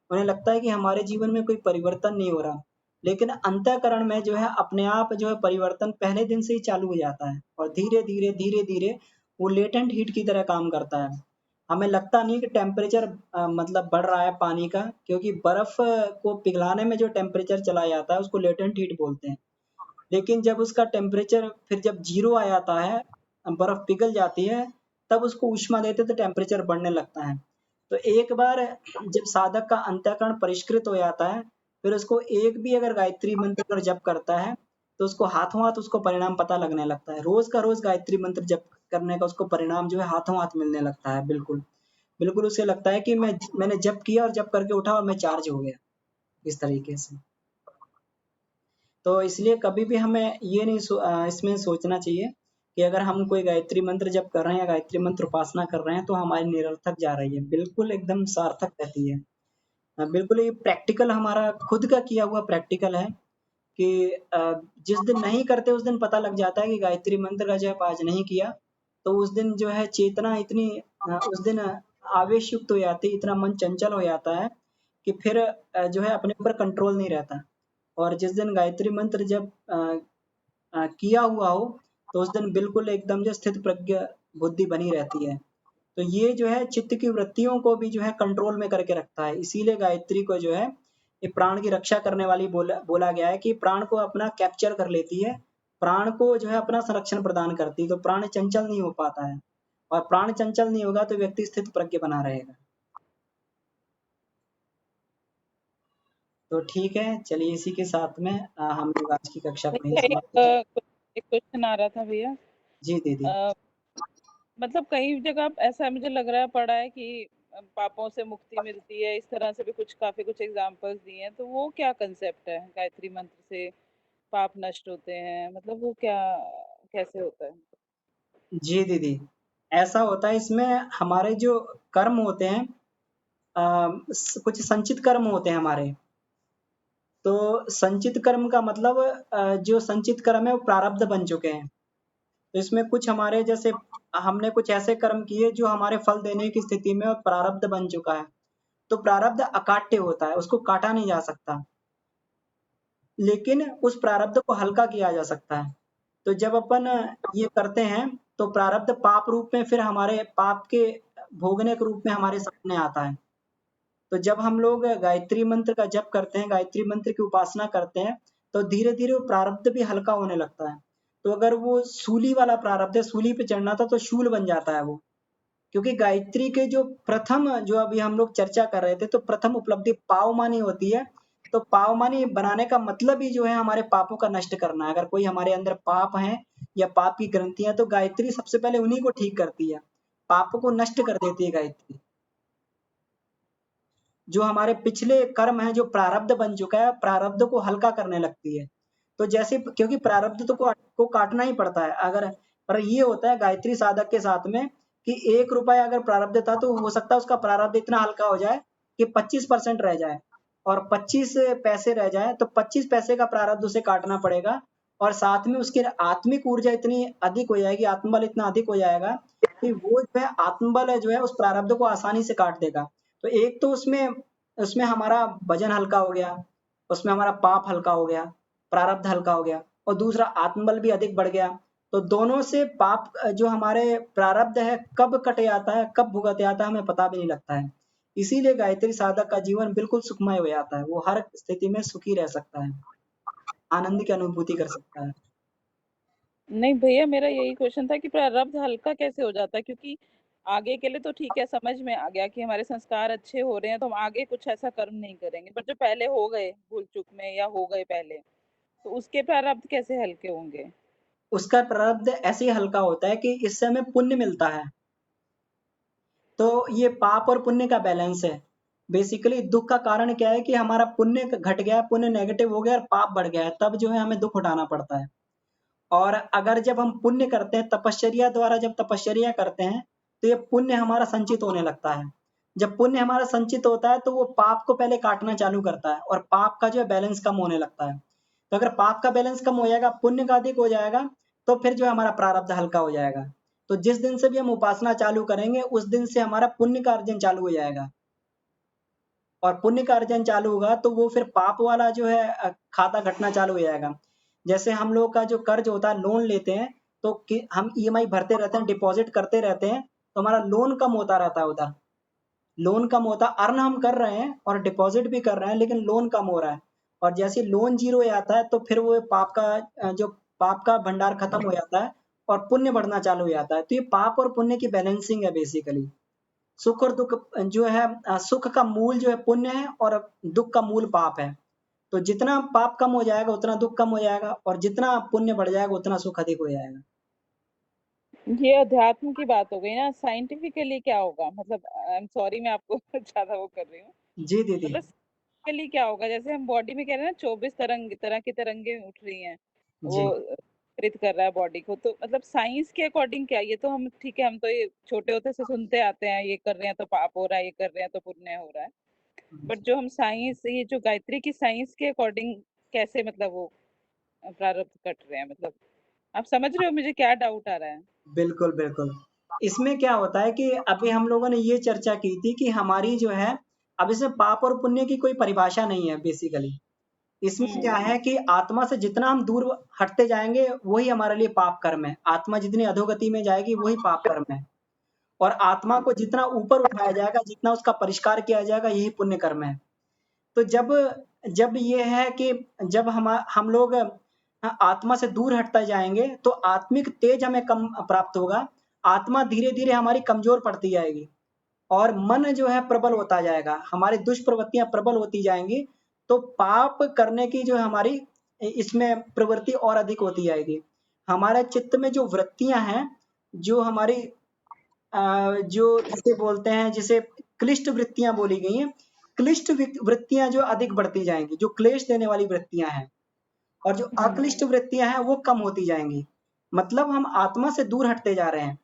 Speaker 1: उन्हें लगता है कि हमारे जीवन में कोई परिवर्तन नहीं हो रहा। लेकिन अंतःकरण में जो है अपने आप जो है परिवर्तन पहले दिन से ही चालू हो जाता है और धीरे-धीरे, धीरे-धीरे वो लेटेंट हीट की तरह काम करता है। हमें लगता नहीं कि टेम्परेचर मतलब बढ़ रहा है पानी का, क्योंकि बर्फ को पिघलाने में जो टेम्परेचर चला जाता है उसको लेटेंट हीट बोलते हैं। लेकिन जब उसका टेम्परेचर फिर जब 0 आ जाता है, बर्फ पिघल जाती है, तब उसको ऊष्मा देते तो टेम्परेचर बढ़ने लगता है। तो एक बार जब साधक का अंतःकरण परिष्कृत हो जाता है, फिर उसको एक भी अगर गायत्री मंत्र अगर जप करता है, तो उसको हाथों-हाथ उसको परिणाम पता लगने लगता है। रोज़ का रोज़ गायत्री मंत्र जप करने का उसको परिणाम जो है हाथों-हाथ मिलने लगता है, बिल्कुल। बिल्कुल उसे लगता है कि मैंने जप किया और जप करके उठा और मैं चार्ज हो गया, इस तरीके से। तो इसलिए कभी भी हमें ये नहीं इसमें सोचना चाहिए कि अगर हम कोई गायत्री मंत्र जप कर रहे हैं या गायत्री मंत्र उपासना कर रहे हैं तो हमारी निरर्थक जा रही है। बिल्कुल एकदम सार्थक रहती है। बिल्कुल ये प्रैक्टिकल हमारा खुद का किया हुआ प्रैक्टिकल है कि जिस दिन नहीं करते उस दिन पता लग जाता है कि गायत्री मंत्र का जप आज नहीं किया, तो उस दिन जो है चेतना इतनी उस दिन आवेश युक्त हो जाती है, इतना मन चंचल हो जाता है कि फिर जो है अपने ऊपर कंट्रोल नहीं रहता। और जिस दिन गायत्री मंत्र जब किया हुआ हो, तो उस दिन बिल्कुल एकदम जो स्थित प्रज्ञ बुद्धि बनी रहती है। तो ये जो है चित्त की वृत्तियों को भी जो है कंट्रोल में करके रखता है। इसीलिए गायत्री को जो है ये प्राण की रक्षा करने वाली बोला गया है कि प्राण को अपना कैप्चर कर लेती है, प्राण को जो है अपना संरक्षण प्रदान करती है, तो प्राण चंचल नहीं हो पाता है और प्राण चंचल नहीं होगा तो व्यक्ति स्थित प्रज्ञ बना रहेगा। तो ठीक है, चलिए इसी के साथ में हम लोग आज की कक्षा को यहीं
Speaker 3: भैया
Speaker 1: समाप्त करते हैं।
Speaker 3: एक क्वेश्चन आ रहा था भैया।
Speaker 1: जी दीदी।
Speaker 3: अ, मतलब कई जगह ऐसा मुझे लग रहा है पढ़ा है कि पापों से मुक्ति मिलती है, इस तरह से भी काफी कुछ एग्जांपल्स दिए हैं, तो वो क्या कंसेप्ट है गायत्री मंत्र से पाप नष्ट होते हैं, मतलब वो क्या कैसे होता है?
Speaker 1: जी दीदी, ऐसा होता है इसमें हमारे जो कर्म होते हैं कुछ संचित कर्म होते हैं हमारे। तो संचित कर्म का मतलब जो संचित कर्म है वो प्रारब्ध बन चुके हैं। तो इसमें कुछ हमारे जैसे हमने कुछ ऐसे कर्म किए जो हमारे फल देने की स्थिति में प्रारब्ध बन चुका है। तो प्रारब्ध अकाट्य होता है, उसको काटा नहीं जा सकता। लेकिन उस प्रारब्ध को हल्का किया जा सकता है। तो जब अपन ये करते हैं तो प्रारब्ध पाप रूप में फिर हमारे पाप के भोगने के रूप में हमारे सामने आता है। तो जब हम लोग गायत्री मंत्र का जप करते हैं, गायत्री मंत्र की उपासना करते हैं, तो धीरे-धीरे वो प्रारब्ध भी हल्का होने लगता है। तो अगर वो शूली वाला प्रारब्ध है, सूली पे चढ़ना था तो शूल बन जाता है वो। क्योंकि गायत्री के जो प्रथम जो अभी हम लोग चर्चा कर रहे थे, तो प्रथम उपलब्धि पावमानी होती है। तो पावमानी बनाने का मतलब ही जो है हमारे पापों का नष्ट करना है। अगर कोई हमारे अंदर पाप है या पाप की ग्रंथियां, तो गायत्री सबसे पहले उन्हीं को ठीक करती है। पापों को नष्ट कर देती है गायत्री। जो हमारे पिछले कर्म है, जो प्रारब्ध बन चुका है, प्रारब्ध को हल्का करने लगती है। तो जैसे क्योंकि प्रारब्ध तो को काटना ही पड़ता है। अगर पर ये होता है गायत्री साधक के साथ में कि ₹1 अगर प्रारब्ध था तो हो सकता है उसका प्रारब्ध इतना हल्का हो जाए कि 25% रह जाए और 25 पैसे रह जाए, तो 25 पैसे का प्रारब्ध उसे काटना पड़ेगा और साथ में उसकी आत्मिक ऊर्जा इतनी अधिक हो जाएगी, आत्मबल इतना अधिक हो जाएगा कि वो जो है आत्मबल है जो है उस प्रारब्ध को आसानी से काट देगा। तो एक तो उसमें उसमें हमारा वजन हल्का हो गया, उसमें हमारा पाप हल्का हो गया, प्रारब्ध हल्का हो गया और दूसरा आत्मबल भी अधिक बढ़ गया। तो दोनों से पाप जो हमारे प्रारब्ध है कब कट जाता है, कब भुगत जाता है हमें पता भी नहीं लगता है। इसीलिए गायत्री साधक का जीवन बिल्कुल सुखमय हो जाता है। वो हर स्थिति में सुखी रह सकता है, आनंद की अनुभूति कर सकता है।
Speaker 3: नहीं भैया, मेरा यही क्वेश्चन था कि प्रारब्ध हल्का कैसे हो जाता है, क्योंकि आगे के लिए तो ठीक है, समझ में आ गया कि हमारे संस्कार अच्छे हो रहे हैं तो हम आगे कुछ ऐसा कर्म नहीं करेंगे, पर जो पहले हो गए भूल चूक में या हो गए पहले, तो उसके प्रारब्ध कैसे हल्के होंगे?
Speaker 1: उसका प्रारब्ध ऐसे ही हल्का होता है कि इससे हमें पुण्य मिलता है। तो ये पाप और पुण्य का बैलेंस है। बेसिकली दुख का कारण क्या है कि हमारा पुण्य घट गया, पुण्य नेगेटिव हो गया और पाप बढ़ गया है, तब जो है हमें दुख उठाना पड़ता है। और अगर जब हम पुण्य करते हैं, तपश्चर्या द्वारा जब तपश्चर्या करते हैं, तो ये पुण्य हमारा संचित होने लगता है। जब पुण्य हमारा संचित होता है तो वो पाप को पहले काटना चालू करता है और पाप का जो है बैलेंस कम होने लगता है। तो अगर पाप का बैलेंस कम हो जाएगा, पुण्य का अधिक हो जाएगा, तो फिर जो है हमारा प्रारब्ध हल्का हो जाएगा। तो जिस दिन से भी हम उपासना चालू करेंगे, उस दिन से हमारा पुण्य का अर्जन चालू हो जाएगा। और पुण्य का अर्जन चालू होगा तो वो फिर पाप वाला जो है खाता घटना चालू हो जाएगा। जैसे हम लोग का जो कर्ज होता है, लोन लेते हैं, तो हम ईएमआई भरते रहते हैं, डिपॉजिट करते रहते हैं, तो हमारा लोन कम होता रहता है उधर। लोन कम होता, अर्न हम कर रहे हैं और डिपॉजिट भी कर रहे हैं, लेकिन लोन कम हो रहा है। और जैसे लोन जीरो हो जाता है तो फिर वो पाप का जो पाप का भंडार खत्म हो जाता है और पुण्य बढ़ना चालू हो जाता है। तो ये पाप और पुण्य की बैलेंसिंग है बेसिकली। सुख और दुख जो है, सुख का मूल जो है पुण्य है और दुख का मूल पाप है। तो जितना पाप कम हो जाएगा उतना दुख कम हो जाएगा, और जितना पुण्य बढ़ जाएगा उतना सुख अधिक हो जाएगा।
Speaker 3: ये अध्यात्म की बात हो गई ना। साइंटिफिकली क्या होगा, मतलब आई एम सॉरी मैं आपको ज्यादा वो कर रही हूँ,
Speaker 1: जी दीदी।
Speaker 3: मतलब साइंटिफिकली क्या होगा? जैसे हम बॉडी में कह रहे हैं ना 24 तरह की तरंगे उठ रही हैं, वो
Speaker 1: जी
Speaker 3: प्रेरित कर रहा है बॉडी को, तो मतलब साइंस के अकॉर्डिंग क्या, ये तो हम ठीक है, हम तो ये छोटे होते से सुनते आते हैं, ये कर रहे हैं तो पाप हो रहा है, ये कर रहे हैं तो पुण्य हो रहा है। बट जो हम साइंस, ये जो गायत्री की साइंस के अकॉर्डिंग कैसे, मतलब वो प्रारब्ध कट रहे हैं, मतलब आप समझ रहे हो मुझे क्या डाउट आ रहा है?
Speaker 1: बिल्कुल बिल्कुल। इसमें क्या होता है कि अभी हम लोगों ने ये चर्चा की थी कि हमारी जो है, अब इसमें पाप और पुण्य की कोई परिभाषा नहीं है बेसिकली। इसमें क्या है कि आत्मा से जितना हम दूर हटते जाएंगे वही हमारे लिए पाप कर्म है। आत्मा जितनी अधोगति में जाएगी वही पाप कर्म है। और आत्मा को जितना ऊपर उठाया जाएगा, जितना उसका परिष्कार किया जाएगा, यही पुण्य कर्म है। तो जब जब ये है कि जब हम लोग आत्मा से दूर हटते जाएंगे तो आत्मिक तेज हमें कम प्राप्त होगा। आत्मा धीरे धीरे हमारी कमजोर पड़ती जाएगी और मन जो है प्रबल होता जाएगा, हमारी दुष्प्रवृत्तियां प्रबल होती जाएंगी। तो पाप करने की जो हमारी इसमें प्रवृत्ति और अधिक होती जाएगी। हमारे चित्त में जो वृत्तियां हैं, जो हमारी जो जिसे बोलते हैं, जिसे क्लिष्ट वृत्तियां बोली गई हैं, क्लिष्ट वृत्तियां जो अधिक बढ़ती जाएंगी, जो क्लेश देने वाली वृत्तियां हैं, और जो अक्लिष्ट वृत्तियां हैं वो कम होती जाएंगी। मतलब हम आत्मा से दूर हटते जा रहे हैं।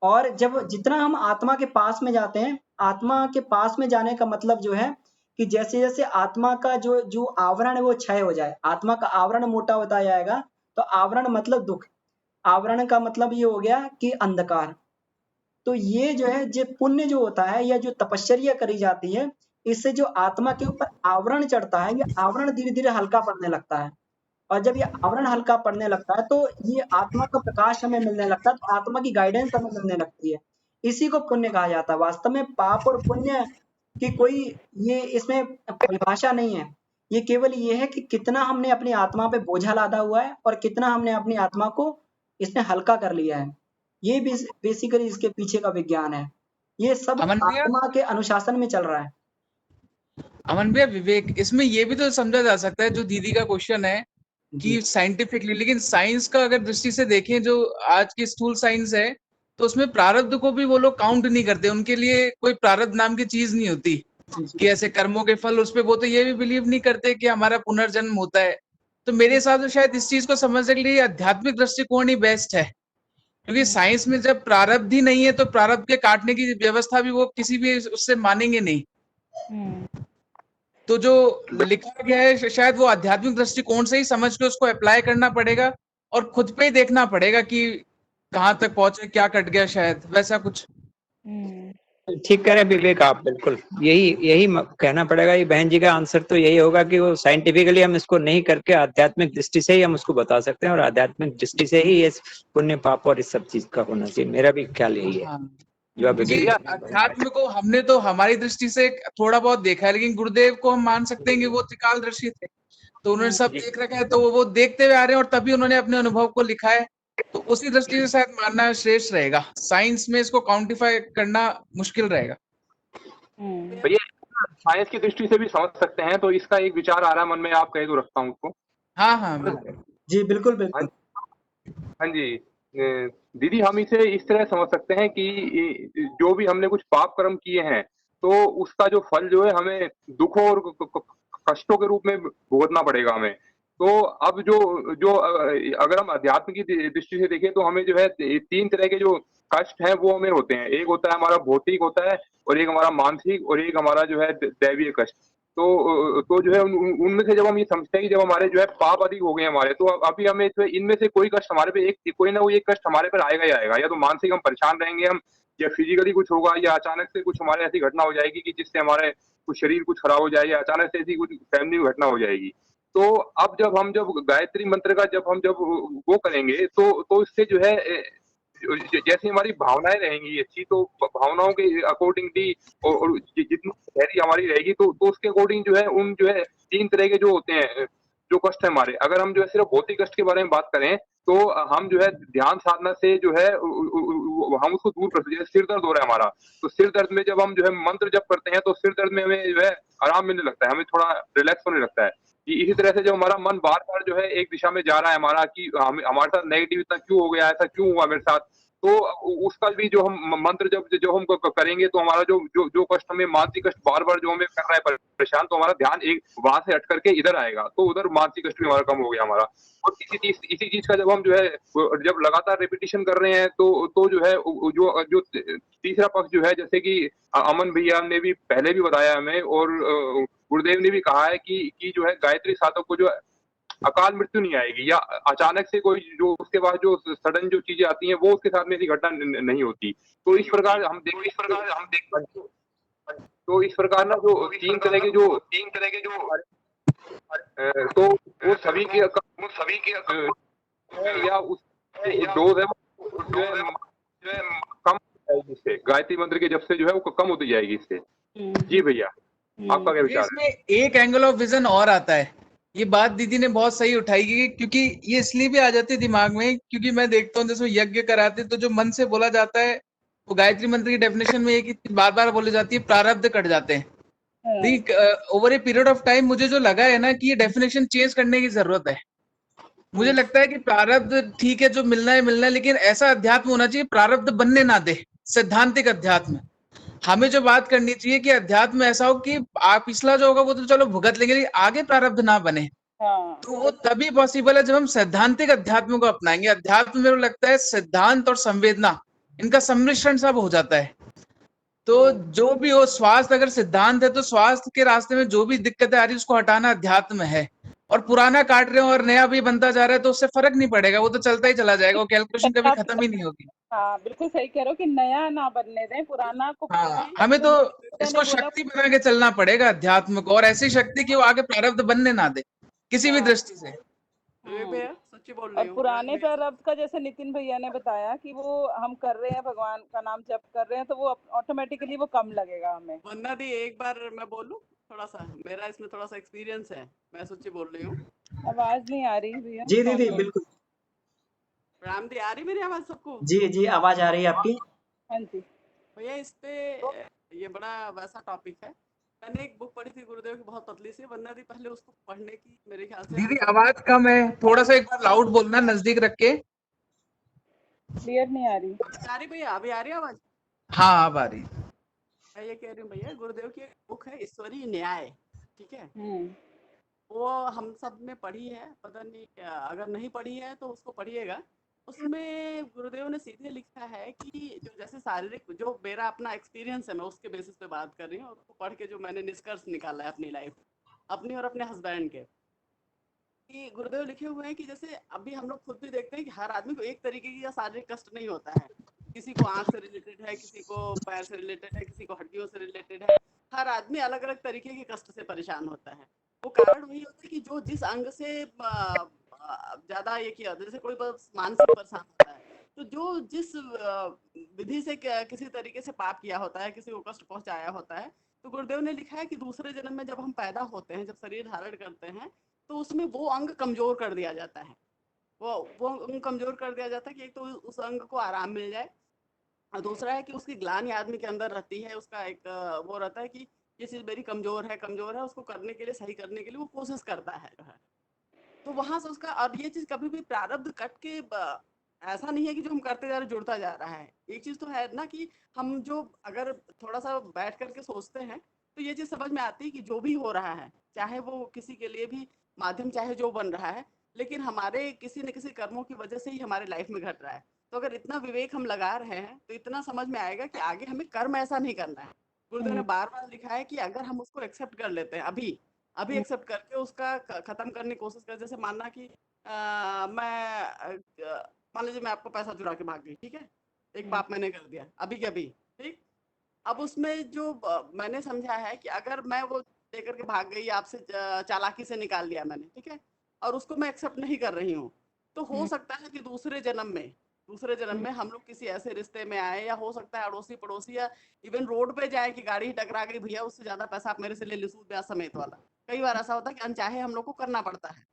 Speaker 1: और जब जितना हम आत्मा के पास में जाते हैं, आत्मा के पास में जाने का मतलब जो है कि जैसे जैसे आत्मा का जो जो आवरण है वो क्षय हो जाए, आत्मा का आवरण मोटा होता जाएगा। तो आवरण मतलब दुख, आवरण का मतलब ये हो गया कि अंधकार। तो ये जो है, जो पुण्य जो होता है या जो तपश्चर्या करी जाती है, इससे जो आत्मा के ऊपर आवरण चढ़ता है, ये आवरण धीरे धीरे हल्का पड़ने लगता है। और जब ये आवरण हल्का पड़ने लगता है तो ये आत्मा का प्रकाश हमें मिलने लगता है, तो आत्मा की गाइडेंस हमें मिलने लगती है। इसी को पुण्य कहा जाता है। वास्तव में पाप और पुण्य की कोई ये इसमें परिभाषा नहीं है। ये केवल ये है कि कितना हमने अपनी आत्मा पे बोझा लादा हुआ है और कितना हमने अपनी आत्मा को इसने हल्का कर लिया है। ये बेसिकली इसके पीछे का विज्ञान है। ये सब
Speaker 4: अमन भैया,
Speaker 1: आत्मा के अनुशासन में चल रहा है।
Speaker 4: अमन भैया, विवेक, इसमें ये भी तो समझा जा सकता है जो दीदी का क्वेश्चन है
Speaker 1: जी
Speaker 4: कि साइंटिफिकली, लेकिन साइंस का अगर दृष्टि से देखें, जो आज की स्थूल साइंस है, तो उसमें प्रारब्ध को भी वो लोग काउंट नहीं करते। उनके लिए कोई प्रारब्ध नाम की चीज नहीं होती कि ऐसे कर्मों के फल, उस पे वो तो ये भी बिलीव नहीं करते कि हमारा पुनर्जन्म होता है। तो मेरे हिसाब से शायद इस चीज को समझने के लिए आध्यात्मिक दृष्टिकोण ही बेस्ट है, क्योंकि साइंस में जब प्रारब्ध ही नहीं है तो प्रारब्ध के काटने की व्यवस्था भी वो किसी भी उससे मानेंगे नहीं। तो जो लिखा गया है शायद वो आध्यात्मिक दृष्टिकोण से ही समझ के उसको अप्लाई करना पड़ेगा और खुद पे ही देखना पड़ेगा कि कहाँ तक पहुंचे, क्या कट गया, शायद वैसा कुछ।
Speaker 5: ठीक कह रहे विवेक आप, बिल्कुल यही कहना पड़ेगा। ये बहन जी का आंसर तो यही होगा कि वो साइंटिफिकली हम इसको नहीं करके आध्यात्मिक दृष्टि से ही हम उसको बता सकते हैं, और आध्यात्मिक दृष्टि से ही ये पुण्य पाप और इस सब चीज का होना चाहिए। मेरा भी ख्याल यही है।
Speaker 4: हाँ।
Speaker 5: जो आप
Speaker 4: जी, अध्यात्म को हमने तो हमारी दृष्टि से थोड़ा बहुत देखा है, लेकिन गुरुदेव को हम मान सकते हैं कि वो त्रिकालदर्शी थे, तो उन्होंने सब देख रखा है, तो वो देखते हुए आ रहे हैं और तभी उन्होंने अपने अनुभव को लिखा है। तो उसी दृष्टि से शायद मानना श्रेष्ठ रहेगा। साइंस में इसको क्वांटिफाई करना मुश्किल रहेगा।
Speaker 2: तो ये साइंस की दृष्टि से भी समझ सकते हैं, तो इसका एक विचार आ रहा है मन में, आप कहे तो रखता हूँ उसको।
Speaker 4: हाँ,
Speaker 1: जी बिल्कुल बिल्कुल।
Speaker 2: हाँ जी, दीदी हम इसे इस तरह समझ सकते हैं कि जो भी हमने कुछ पाप कर्म किए हैं, तो उसका जो फल जो है हमें दुखों और कष्टों के रूप में भुगतना पड़ेगा हमें। तो अब जो जो अगर हम अध्यात्म की दृष्टि से देखें तो हमें जो है 3 तरह के जो कष्ट हैं वो हमें होते हैं। एक होता है हमारा भौतिक होता है, और एक हमारा मानसिक, और एक हमारा जो है दैवीय कष्ट। तो जो है उनमें से जब हम ये समझते हैं कि जब हमारे जो है पाप अधिक हो गए हमारे, तो अभी हमें जो है इनमें से कोई कष्ट हमारे पे एक कोई ना कोई एक कष्ट हमारे पर आएगा ही आएगा। या तो मानसिक हम परेशान रहेंगे हम, या फिजिकली कुछ होगा, या अचानक से कुछ हमारे ऐसी घटना हो जाएगी कि जिससे हमारे कुछ शरीर कुछ खराब हो जाएगा, अचानक से ऐसी कुछ फैमिली में घटना हो जाएगी। तो अब जब गायत्री मंत्र का जब वो करेंगे तो इससे जो है जैसी हमारी भावनाएं रहेंगी अच्छी, तो भावनाओं के अकॉर्डिंगली और जितनी गहरी हमारी रहेगी तो उसके अकॉर्डिंग जो है उन जो है 3 तरह के जो होते हैं जो कष्ट है हमारे, अगर हम जो है सिर्फ भौतिक कष्ट के बारे में बात करें तो हम जो है ध्यान साधना से जो है हम उसको दूर कर सकते हैं। सिर दर्द हो रहा है हमारा, तो सिर दर्द में जब हम जो है मंत्र जप करते हैं तो सिर दर्द में हमें जो है आराम मिलने लगता है, हमें थोड़ा रिलैक्स होने लगता है। इसी तरह से जब हमारा मन बार-बार जो है एक दिशा में जा रहा है हमारा कि हमारे साथ नेगेटिव इतना क्यों हो गया, ऐसा क्यों हुआ मेरे साथ, तो उसका भी जो हम मंत्र जब हम करेंगे तो हमारा जो कष्ट हमें मानसिक कष्ट बार-बार जो हमें कर रहा है परेशान, तो हमारा ध्यान एक वहां से हट करके इधर आएगा, तो उधर मानसिक कष्ट भी हमारा कम हो गया हमारा। और इसी चीज का जब हम जो है जब लगातार रिपीटिशन कर रहे हैं तो जो है जो जो तीसरा पक्ष जो है, जैसे कि अमन भैया ने भी पहले भी बताया हमें, और गुरुदेव ने भी कहा है कि जो है गायत्री साधक को जो अकाल मृत्यु नहीं आएगी, या अचानक से कोई जो उसके बाद जो सडन जो चीजें आती हैं वो उसके साथ में ऐसी घटना नहीं होती। तो इस प्रकार हम देख तो इस प्रकार ना जो 3 तरह के जो तो वो सभी के या उस डोज है वो जो है कम हो जाएगी इससे, गायत्री मंत्र के जब से जो है वो कम होती जाएगी इससे। जी भैया, आपका क्या विचार है?
Speaker 4: इसमें एक एंगल ऑफ विजन और आता है। ये बात दीदी ने बहुत सही उठाई कि क्योंकि ये इसलिए भी आ जाती है दिमाग में, क्योंकि मैं देखता हूँ जैसे यज्ञ कराते तो जो मन से बोला जाता है वो गायत्री मंत्र की डेफिनेशन में एक ही बार बार बोली जाती है, प्रारब्ध कट जाते हैं। Over a period of time मुझे जो लगा है ना कि ये डेफिनेशन चेंज करने की जरूरत है। मुझे लगता है कि प्रारब्ध ठीक है, जो मिलना है, लेकिन ऐसा अध्यात्म होना चाहिए प्रारब्ध बनने ना दे। सैद्धांतिक अध्यात्म हमें जो बात करनी चाहिए कि अध्यात्म ऐसा हो कि आप पिछला जो होगा वो तो चलो भुगत लेंगे, लेकिन आगे प्रारब्ध ना बने। तो वो तभी पॉसिबल है जब हम सैद्धांतिक अध्यात्म को अपनाएंगे। अध्यात्म मेरे को लगता है सिद्धांत और संवेदना इनका सम्मिश्रण सब हो जाता है। तो जो भी हो, स्वास्थ्य अगर सिद्धांत है तो स्वास्थ्य के रास्ते में जो भी दिक्कतें आ रही है उसको हटाना अध्यात्म है। और पुराना काट रहे हो और नया भी बनता जा रहा है तो उससे फर्क नहीं पड़ेगा, वो तो चलता ही चला जाएगा, वो कैलकुलेशन कभी खत्म ही नहीं होगी।
Speaker 3: हाँ बिल्कुल सही कह रहे हो कि नया ना बनने दें, पुराना को
Speaker 4: हाँ, हमें तो इसको शक्ति बना के चलना पड़ेगा अध्यात्म को, और ऐसी शक्ति कि वो आगे प्रारब्ध बनने ना दे किसी भी दृष्टि से।
Speaker 6: सच्ची बोल रही
Speaker 3: और
Speaker 6: हूँ।
Speaker 3: पुराने प्रारब्ध का जैसे नितिन भैया ने बताया कि वो हम कर रहे हैं, भगवान का नाम जप कर रहे हैं, तो वो ऑटोमेटिकली वो कम लगेगा हमें।
Speaker 6: वंदना दी, एक बार मैं बोलूं, थोड़ा सा मेरा इसमें थोड़ा सा एक्सपीरियंस है, मैं सच्ची बोल रही हूँ।
Speaker 3: आवाज नहीं आ रही भैया।
Speaker 1: जी दीदी बिल्कुल।
Speaker 6: राम दी, आ रही मेरी आवाज सबको?
Speaker 1: जी जी आवाज आ रही है आपकी।
Speaker 3: हाँ जी
Speaker 6: भैया, इस पे ये बड़ा वैसा टॉपिक है। मैंने एक बुक पढ़ी थी गुरुदेव की, बहुत पतली सी। वंदना दी पहले उसको पढ़ने की मेरे ख्याल से।
Speaker 4: दीदी आवाज कम है, थोड़ा सा एक बार लाउड बोलना, नजदीक रख के।
Speaker 3: क्लियर नहीं आ रही।
Speaker 6: आ रही भैया? अभी आ रही आवाज?
Speaker 4: हाँ अब आ रही।
Speaker 6: मैं ये कह रही हूँ भैया, गुरुदेव की एक बुक है ईश्वरीय न्याय, ठीक है? वो हम सब ने पढ़ी है, पता नहीं अगर नहीं पढ़ी है तो उसको पढ़िएगा। उसमें गुरुदेव ने सीधे लिखा है कि जो जैसे शारीरिक, जो मेरा अपना एक्सपीरियंस है, मैं उसके बेसिस पे बात कर रही हूँ, और उसको पढ़ के जो मैंने निष्कर्ष निकाला है अपनी लाइफ, अपनी और अपने हस्बैंड के, कि गुरुदेव लिखे हुए हैं कि जैसे अभी हम लोग खुद भी देखते हैं कि हर आदमी को एक तरीके की शारीरिक कष्ट नहीं होता है। किसी को आंख से रिलेटेड है, किसी को पैर से रिलेटेड है, किसी को हड्डियों से रिलेटेड है। हर आदमी अलग अलग तरीके के कष्ट से परेशान होता है। वो कारण वही होता है कि जो जिस अंग से ज्यादा ये किया होता है, जैसे कोई बस मानसिक परेशान होता है, तो जो जिस विधि से किसी तरीके से पाप किया होता है, किसी को कष्ट पहुंचाया होता है, तो गुरुदेव ने लिखा है कि दूसरे जन्म में जब हम पैदा होते हैं, जब शरीर धारण करते हैं, तो उसमें वो अंग कमजोर कर दिया जाता है। वो अंग कमजोर कर दिया जाता है कि एक तो उस अंग को आराम मिल जाए, और दूसरा है कि उसकी ग्लानि आदमी के अंदर रहती है। उसका एक वो रहता है कि ये चीज़ मेरी कमजोर है, उसको करने के लिए, सही करने के लिए वो कोशिश करता है जो है। तो वहां से उसका, और ये चीज कभी भी प्रारब्ध कट के ऐसा नहीं है कि जो हम करते जा रहे जुड़ता जा रहा है। एक चीज तो है ना कि हम जो अगर थोड़ा सा बैठ करके सोचते हैं तो ये चीज समझ में आती है कि जो भी हो रहा है, चाहे वो किसी के लिए भी माध्यम चाहे जो बन रहा है, लेकिन हमारे किसी न किसी कर्मों की वजह से ही हमारे लाइफ में घट रहा है। तो अगर इतना विवेक हम लगा रहे हैं तो इतना समझ में आएगा कि आगे हमें कर्म ऐसा नहीं करना है। गुरुदेव ने बार बार लिखा है कि अगर हम उसको एक्सेप्ट कर लेते हैं अभी एक्सेप्ट करके उसका खत्म करने की कोशिश कर, जैसे मानना कि मान लीजिए मैं आपको पैसा चुरा के भाग गई, ठीक है, एक पाप मैंने कर दिया अभी के अभी, ठीक। अब उसमें जो मैंने समझा है कि अगर मैं वो लेकर के भाग गई, आपसे चालाकी से निकाल लिया मैंने, ठीक है, और उसको मैं एक्सेप्ट नहीं कर रही हूँ, तो हो सकता है कि दूसरे जन्म में हम लोग किसी ऐसे रिश्ते में आए, या हो सकता है अड़ोसी पड़ोसी, या इवन रोड पे जाए कि गाड़ी ही टकरा गई, भैया उससे ज्यादा पैसा आप मेरे से ले ली सूद ब्याज समेत वाला। कई बार ऐसा होता है कि अनचाहे हम लोग को करना पड़ता है।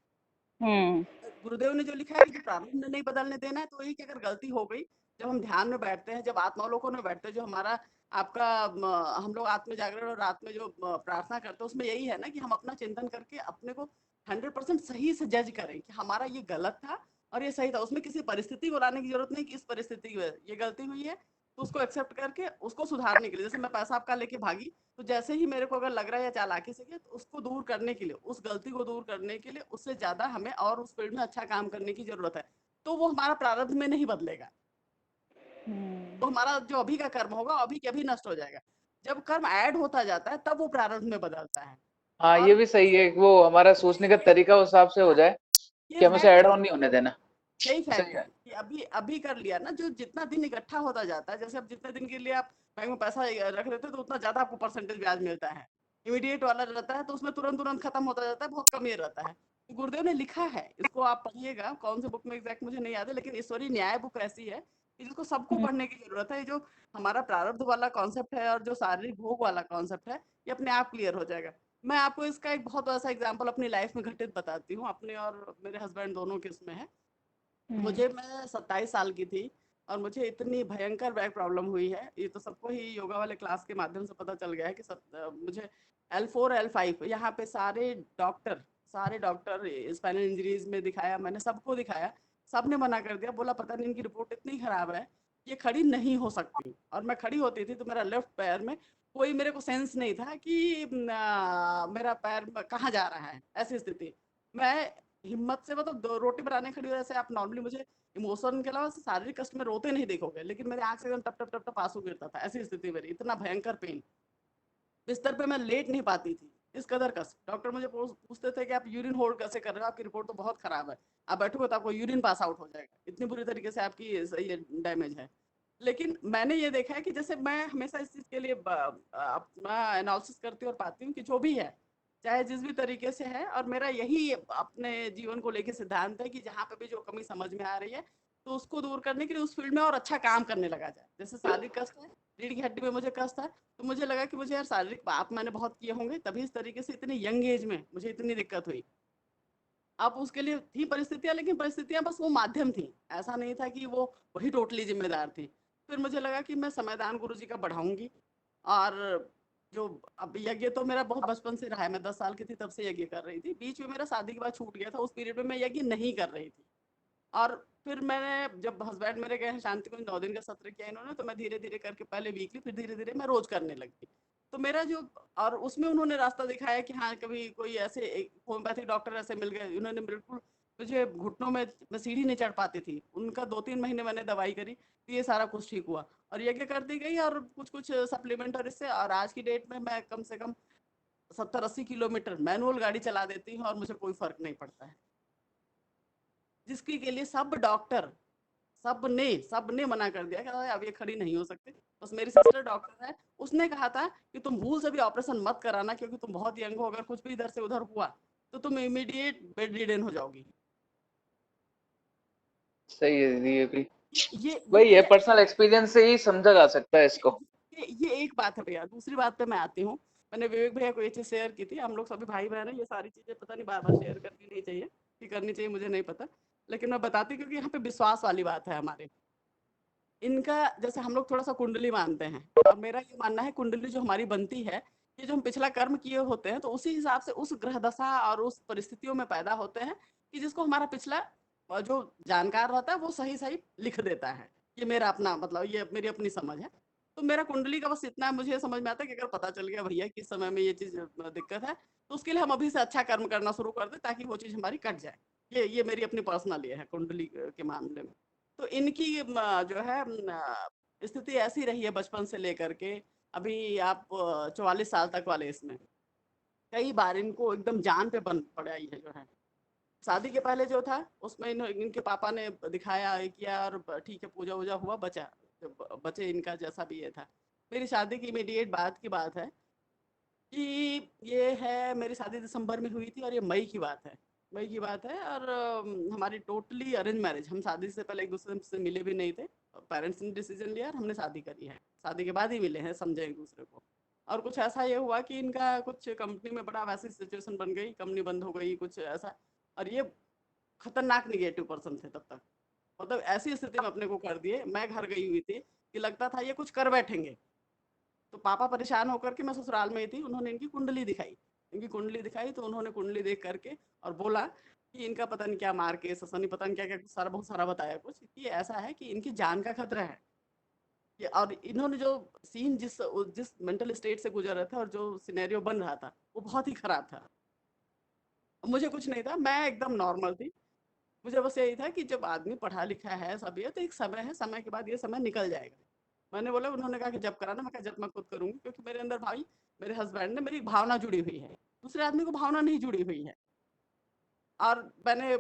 Speaker 6: गुरुदेव ने जो लिखा है कि जो प्रारब्ध नहीं बदलने देना है, तो यही कि अगर गलती हो गई, जब हम ध्यान में बैठते हैं, जब आत्मावलोकन में बैठते हैं, जो हमारा आपका हम लोग आत्म जागरण और रात में जो प्रार्थना करते हैं, उसमें यही है ना कि हम अपना चिंतन करके अपने को 100% सही से जज करें कि हमारा ये गलत था और ये सही था। उसमें किसी परिस्थिति को लाने की जरूरत नहीं कि इस परिस्थिति में ये गलती हुई है, तो उसको एक्सेप्ट करके उसको सुधारने के लिए, जैसे मैं पैसा आपका लेके भागी, तो जैसे ही मेरे को अगर लग रहा है या चालाकी से किया, तो उसको दूर करने के लिए, उस गलती को दूर करने के लिए उससे ज्यादा हमें और उस फील्ड में अच्छा काम करने की जरूरत है। तो वो हमारा प्रारब्ध में नहीं बदलेगा, तो हमारा जो अभी का कर्म होगा अभी के अभी नष्ट हो जाएगा। जब कर्म ऐड होता जाता है तब वो प्रारब्ध में बदलता है।
Speaker 4: हाँ, ये
Speaker 6: और
Speaker 4: भी सही है, वो हमारा सोचने का तरीका उस हिसाब से हो जाए
Speaker 6: ये
Speaker 4: कि हमें उसे
Speaker 6: फैक्ट
Speaker 4: ऐड
Speaker 6: है,
Speaker 4: ऑन नहीं होने देना।
Speaker 6: यही
Speaker 4: सही
Speaker 6: फैक्ट है
Speaker 4: है।
Speaker 6: कि अभी अभी कर लिया ना, जो जितना दिन इकट्ठा होता जाता है, जैसे अब जितने दिन के लिए आप बैंक में पैसा रख देते हो, तो उतना ज्यादा आपको परसेंटेज ब्याज मिलता है। इमीडिएट वाला रहता है तो उसमें तुरंत तुरंत खत्म होता जाता है, बहुत कम ये रहता है। तो गुरुदेव ने लिखा है, इसको आप पढ़िएगा, कौन से बुक में एग्जैक्ट मुझे नहीं याद है, लेकिन ईश्वरीय न्याय बुक ऐसी है कि जिसको सबको पढ़ने की जरूरत है। ये जो हमारा प्रारब्ध वाला कॉन्सेप्ट है और जो शारीरिक भोग वाला कॉन्सेप्ट है, ये अपने आप क्लियर हो जाएगा। मैं आपको इसका एक बहुत ऐसा एग्जाम्पल अपनी लाइफ में घटित बताती हूँ, अपने और मेरे हस्बैंड दोनों के उसमें है। मैं 27 साल की थी और मुझे इतनी भयंकर बैक प्रॉब्लम हुई है, ये तो सबको ही योगा वाले क्लास के माध्यम से पता चल गया है कि मुझे L4 L5 यहाँ पे सारे डॉक्टर स्पाइनल इंजरीज में दिखाया, मैंने सबको दिखाया, सबने मना कर दिया, बोला पता नहीं इनकी रिपोर्ट इतनी खराब है, ये खड़ी नहीं हो सकती। और मैं खड़ी होती थी तो मेरा लेफ्ट पैर में कोई मेरे को सेंस नहीं था कि मेरा पैर कहाँ जा रहा है, ऐसी स्थिति। मैं हिम्मत से, मतलब दो रोटी बनाने खड़ी हो, जैसे आप नॉर्मली मुझे इमोशन के अलावा शारीरिक कष्ट में रोते नहीं देखोगे, लेकिन मेरे आंख से एकदम टप टप टप टप आंसू गिरता था, ऐसी स्थिति मेरी, इतना भयंकर पेन, बिस्तर पे मैं लेट नहीं पाती थी, इस कदर कष्ट। डॉक्टर मुझे पूछते थे कि आप यूरिन होल्ड कैसे कर रहे हो, आपकी रिपोर्ट तो बहुत खराब है, आप बैठोगे तो आपको यूरिन पास आउट हो जाएगा, इतनी बुरी तरीके से आपकी ये डैमेज है। लेकिन मैंने ये देखा है कि जैसे मैं हमेशा इस चीज के लिए अपना एनालिसिस करती हूँ और पाती हूँ कि जो भी है, चाहे जिस भी तरीके से है, और मेरा यही अपने जीवन को लेके सिद्धांत है कि जहाँ पे भी जो कमी समझ में आ रही है, तो उसको दूर करने के लिए उस फील्ड में और अच्छा काम करने लगा जाए। जैसे शारीरिक कष्ट है, रीढ़ की हड्डी में मुझे कष्ट है, तो मुझे लगा कि मुझे यार शारीरिक पाप मैंने बहुत किए होंगे, तभी इस तरीके से इतनी यंग एज में मुझे इतनी दिक्कत हुई। अब उसके लिए थी परिस्थितियां, लेकिन परिस्थितियां बस वो माध्यम थी, ऐसा नहीं था कि वो वही टोटली जिम्मेदार थी। फिर मुझे लगा कि मैं समयदान गुरु जी का बढ़ाऊंगी। और जो अब यज्ञ तो मेरा बहुत बचपन से रहा है, मैं 10 साल की थी तब से यज्ञ कर रही थी, बीच में मेरा शादी के बाद छूट गया था, उस पीरियड में मैं यज्ञ नहीं कर रही थी। और फिर मैंने, जब हस्बैंड मेरे गए हैं शांति कुंज 9 दिन का सत्र किया इन्होंने, तो मैं धीरे धीरे करके पहले वीकली, फिर धीरे धीरे मैं रोज करने लगी। तो मेरा जो, और उसमें उन्होंने रास्ता दिखाया कि हाँ कभी कोई ऐसे होम्योपैथिक डॉक्टर ऐसे मिल गए, उन्होंने बिल्कुल मुझे घुटनों में, मैं सीढ़ी नहीं चढ़ पाती थी, उनका 2-3 महीने मैंने दवाई करी, तो ये सारा कुछ ठीक हुआ, और यज्ञ करती गई और कुछ कुछ सप्लीमेंट, और इससे, और आज की डेट में मैं कम से कम 70-80 किलोमीटर मैनुअल गाड़ी चला देती हूँ और मुझे कोई फर्क नहीं पड़ता है। जिसके के लिए सब डॉक्टर, सबने मना कर दिया कि अब ये खड़ी नहीं हो सकती। बस मेरी सिस्टर डॉक्टर है, उसने कहा था कि तुम भूल से भी ऑपरेशन मत कराना, क्योंकि तुम बहुत यंग हो, अगर कुछ भी इधर से उधर हुआ तो तुम इमीडिएट बेड रिडन हो जाओगी।
Speaker 4: सही है दीदी, ये भी
Speaker 6: ये
Speaker 4: वही है,
Speaker 6: ये
Speaker 4: पर्सनल एक्सपीरियंस से ही समझा जा सकता है इसको।
Speaker 6: ये एक बात है भैया। दूसरी बात पे मैं आती हूँ, मैंने विवेक भैया को ये चीज शेयर की थी, हम लोग सभी भाई बहन हैं, ये सारी चीजें पता नहीं बार बार शेयर करनी नहीं चाहिए कि करनी चाहिए, मुझे नहीं पता, लेकिन मैं बताती हूँ क्योंकि यहाँ पे विश्वास वाली बात है हमारे। इनका, जैसे हम लोग थोड़ा सा कुंडली मानते हैं, और मेरा ये मानना है कुंडली जो हमारी बनती है, ये जो हम पिछला कर्म किए होते हैं, तो उसी हिसाब से उस ग्रह दशा और उस परिस्थितियों में पैदा होते हैं कि जिसको हमारा पिछला जो जानकार रहता है वो सही सही लिख देता है। ये मेरा अपना, मतलब ये मेरी अपनी समझ है। तो मेरा कुंडली का बस इतना मुझे समझ में आता है कि अगर पता चल गया भैया कि इस समय में ये चीज़ दिक्कत है, तो उसके लिए हम अभी से अच्छा कर्म करना शुरू कर दें ताकि वो चीज़ हमारी कट जाए। ये मेरी अपनी पर्सनल ये है कुंडली के मामले में। तो इनकी जो है स्थिति ऐसी रही है बचपन से लेकर के अभी आप 44 साल तक वाले इसमें। कई बार इनको एकदम जान पे बन पड़ाई है जो है। शादी के पहले जो था उसमें इनके पापा ने दिखाया ये किया और ठीक है पूजा वूजा हुआ बचे इनका जैसा भी ये था। मेरी शादी की इमीडिएट बाद की बात है कि ये है मेरी शादी दिसंबर में हुई थी और ये मई की बात है। मई की बात है और हमारी टोटली अरेंज मैरिज। हम शादी से पहले एक दूसरे से मिले भी नहीं थे। पेरेंट्स ने डिसीजन लिया और हमने शादी करी है। शादी के बाद ही मिले हैं, समझे एक दूसरे को। और कुछ ऐसा ये हुआ कि इनका कुछ कंपनी में बड़ा वैसी सिचुएशन बन गई, कंपनी बंद हो गई कुछ ऐसा। और ये खतरनाक निगेटिव पर्सन थे तब तक, मतलब ऐसी स्थिति में अपने को कर दिए। मैं घर गई हुई थी कि लगता था ये कुछ कर बैठेंगे। तो पापा परेशान होकर के, मैं ससुराल में ही थी, उन्होंने इनकी कुंडली दिखाई। तो उन्होंने कुंडली देख करके और बोला कि इनका पता नहीं क्या मार के ससनी पता नहीं क्या क्या सारा बहुत सारा बताया कुछ कि ऐसा है कि इनकी जान का खतरा है। और इन्होंने जो सीन जिस मेंटल स्टेट से गुजर रहे थे और जो सिनेरियो बन रहा था वो बहुत ही खराब था। मुझे कुछ नहीं था, मैं एकदम नॉर्मल थी। मुझे बस यही था कि जब आदमी पढ़ा लिखा है सब ये तो एक समय है, समय के बाद ये समय निकल जाएगा। मैंने बोला, उन्होंने कहा कि जब कराना, मैं कहा जब मैं खुद करूँगी, क्योंकि मेरे अंदर भाई मेरे हस्बैंड ने मेरी भावना जुड़ी हुई है, दूसरे आदमी को भावना नहीं जुड़ी हुई है। और मैंने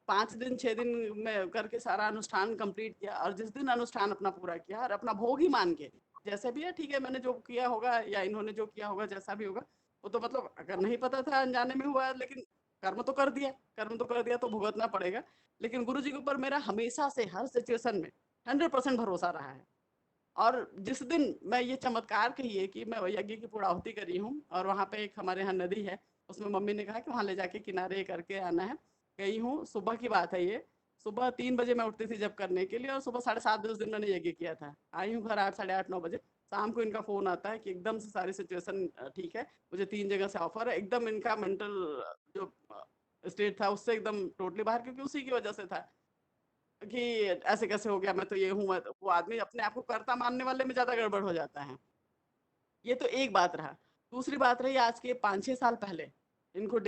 Speaker 6: 5 दिन 6 दिन में करके सारा अनुष्ठान कंप्लीट किया और जिस दिन अनुष्ठान अपना पूरा किया और अपना भोग ही मान के जैसे भी है ठीक है, मैंने जो किया होगा या इन्होंने जो किया होगा जैसा भी होगा वो तो मतलब अगर नहीं पता था अनजाने में हुआ, लेकिन कर्म तो कर दिया तो भुगतना पड़ेगा। लेकिन गुरु जी के ऊपर मेरा हमेशा से हर सिचुएशन में 100% भरोसा रहा है। और जिस दिन मैं ये चमत्कार कहिए कि मैं यज्ञ की पूर्णाहुति करी हूँ और वहाँ पे एक हमारे यहाँ नदी है, उसमें मम्मी ने कहा कि वहाँ ले जाके किनारे करके आना है। गई हूँ, सुबह की बात है ये। सुबह 3 बजे मैं उठती थी जब करने के लिए और सुबह 7:30 बजे उस दिन मैंने यज्ञ किया था। आई हूँ घर 8, साढ़े 8, 9 बजे। शाम को इनका फ़ोन आता है कि एकदम से सारी सिचुएशन ठीक है, मुझे 3 जगह से ऑफ़र है। एकदम इनका मेंटल जो स्टेट था उससे एकदम टोटली बाहर, क्योंकि उसी की वजह से था कि ऐसे कैसे हो गया, मैं तो ये हूँ। वो आदमी अपने आप को कर्ता मानने वाले में ज़्यादा गड़बड़ हो जाता है। ये तो एक बात रहा। दूसरी बात रही आज के 5-6 साल पहले इनको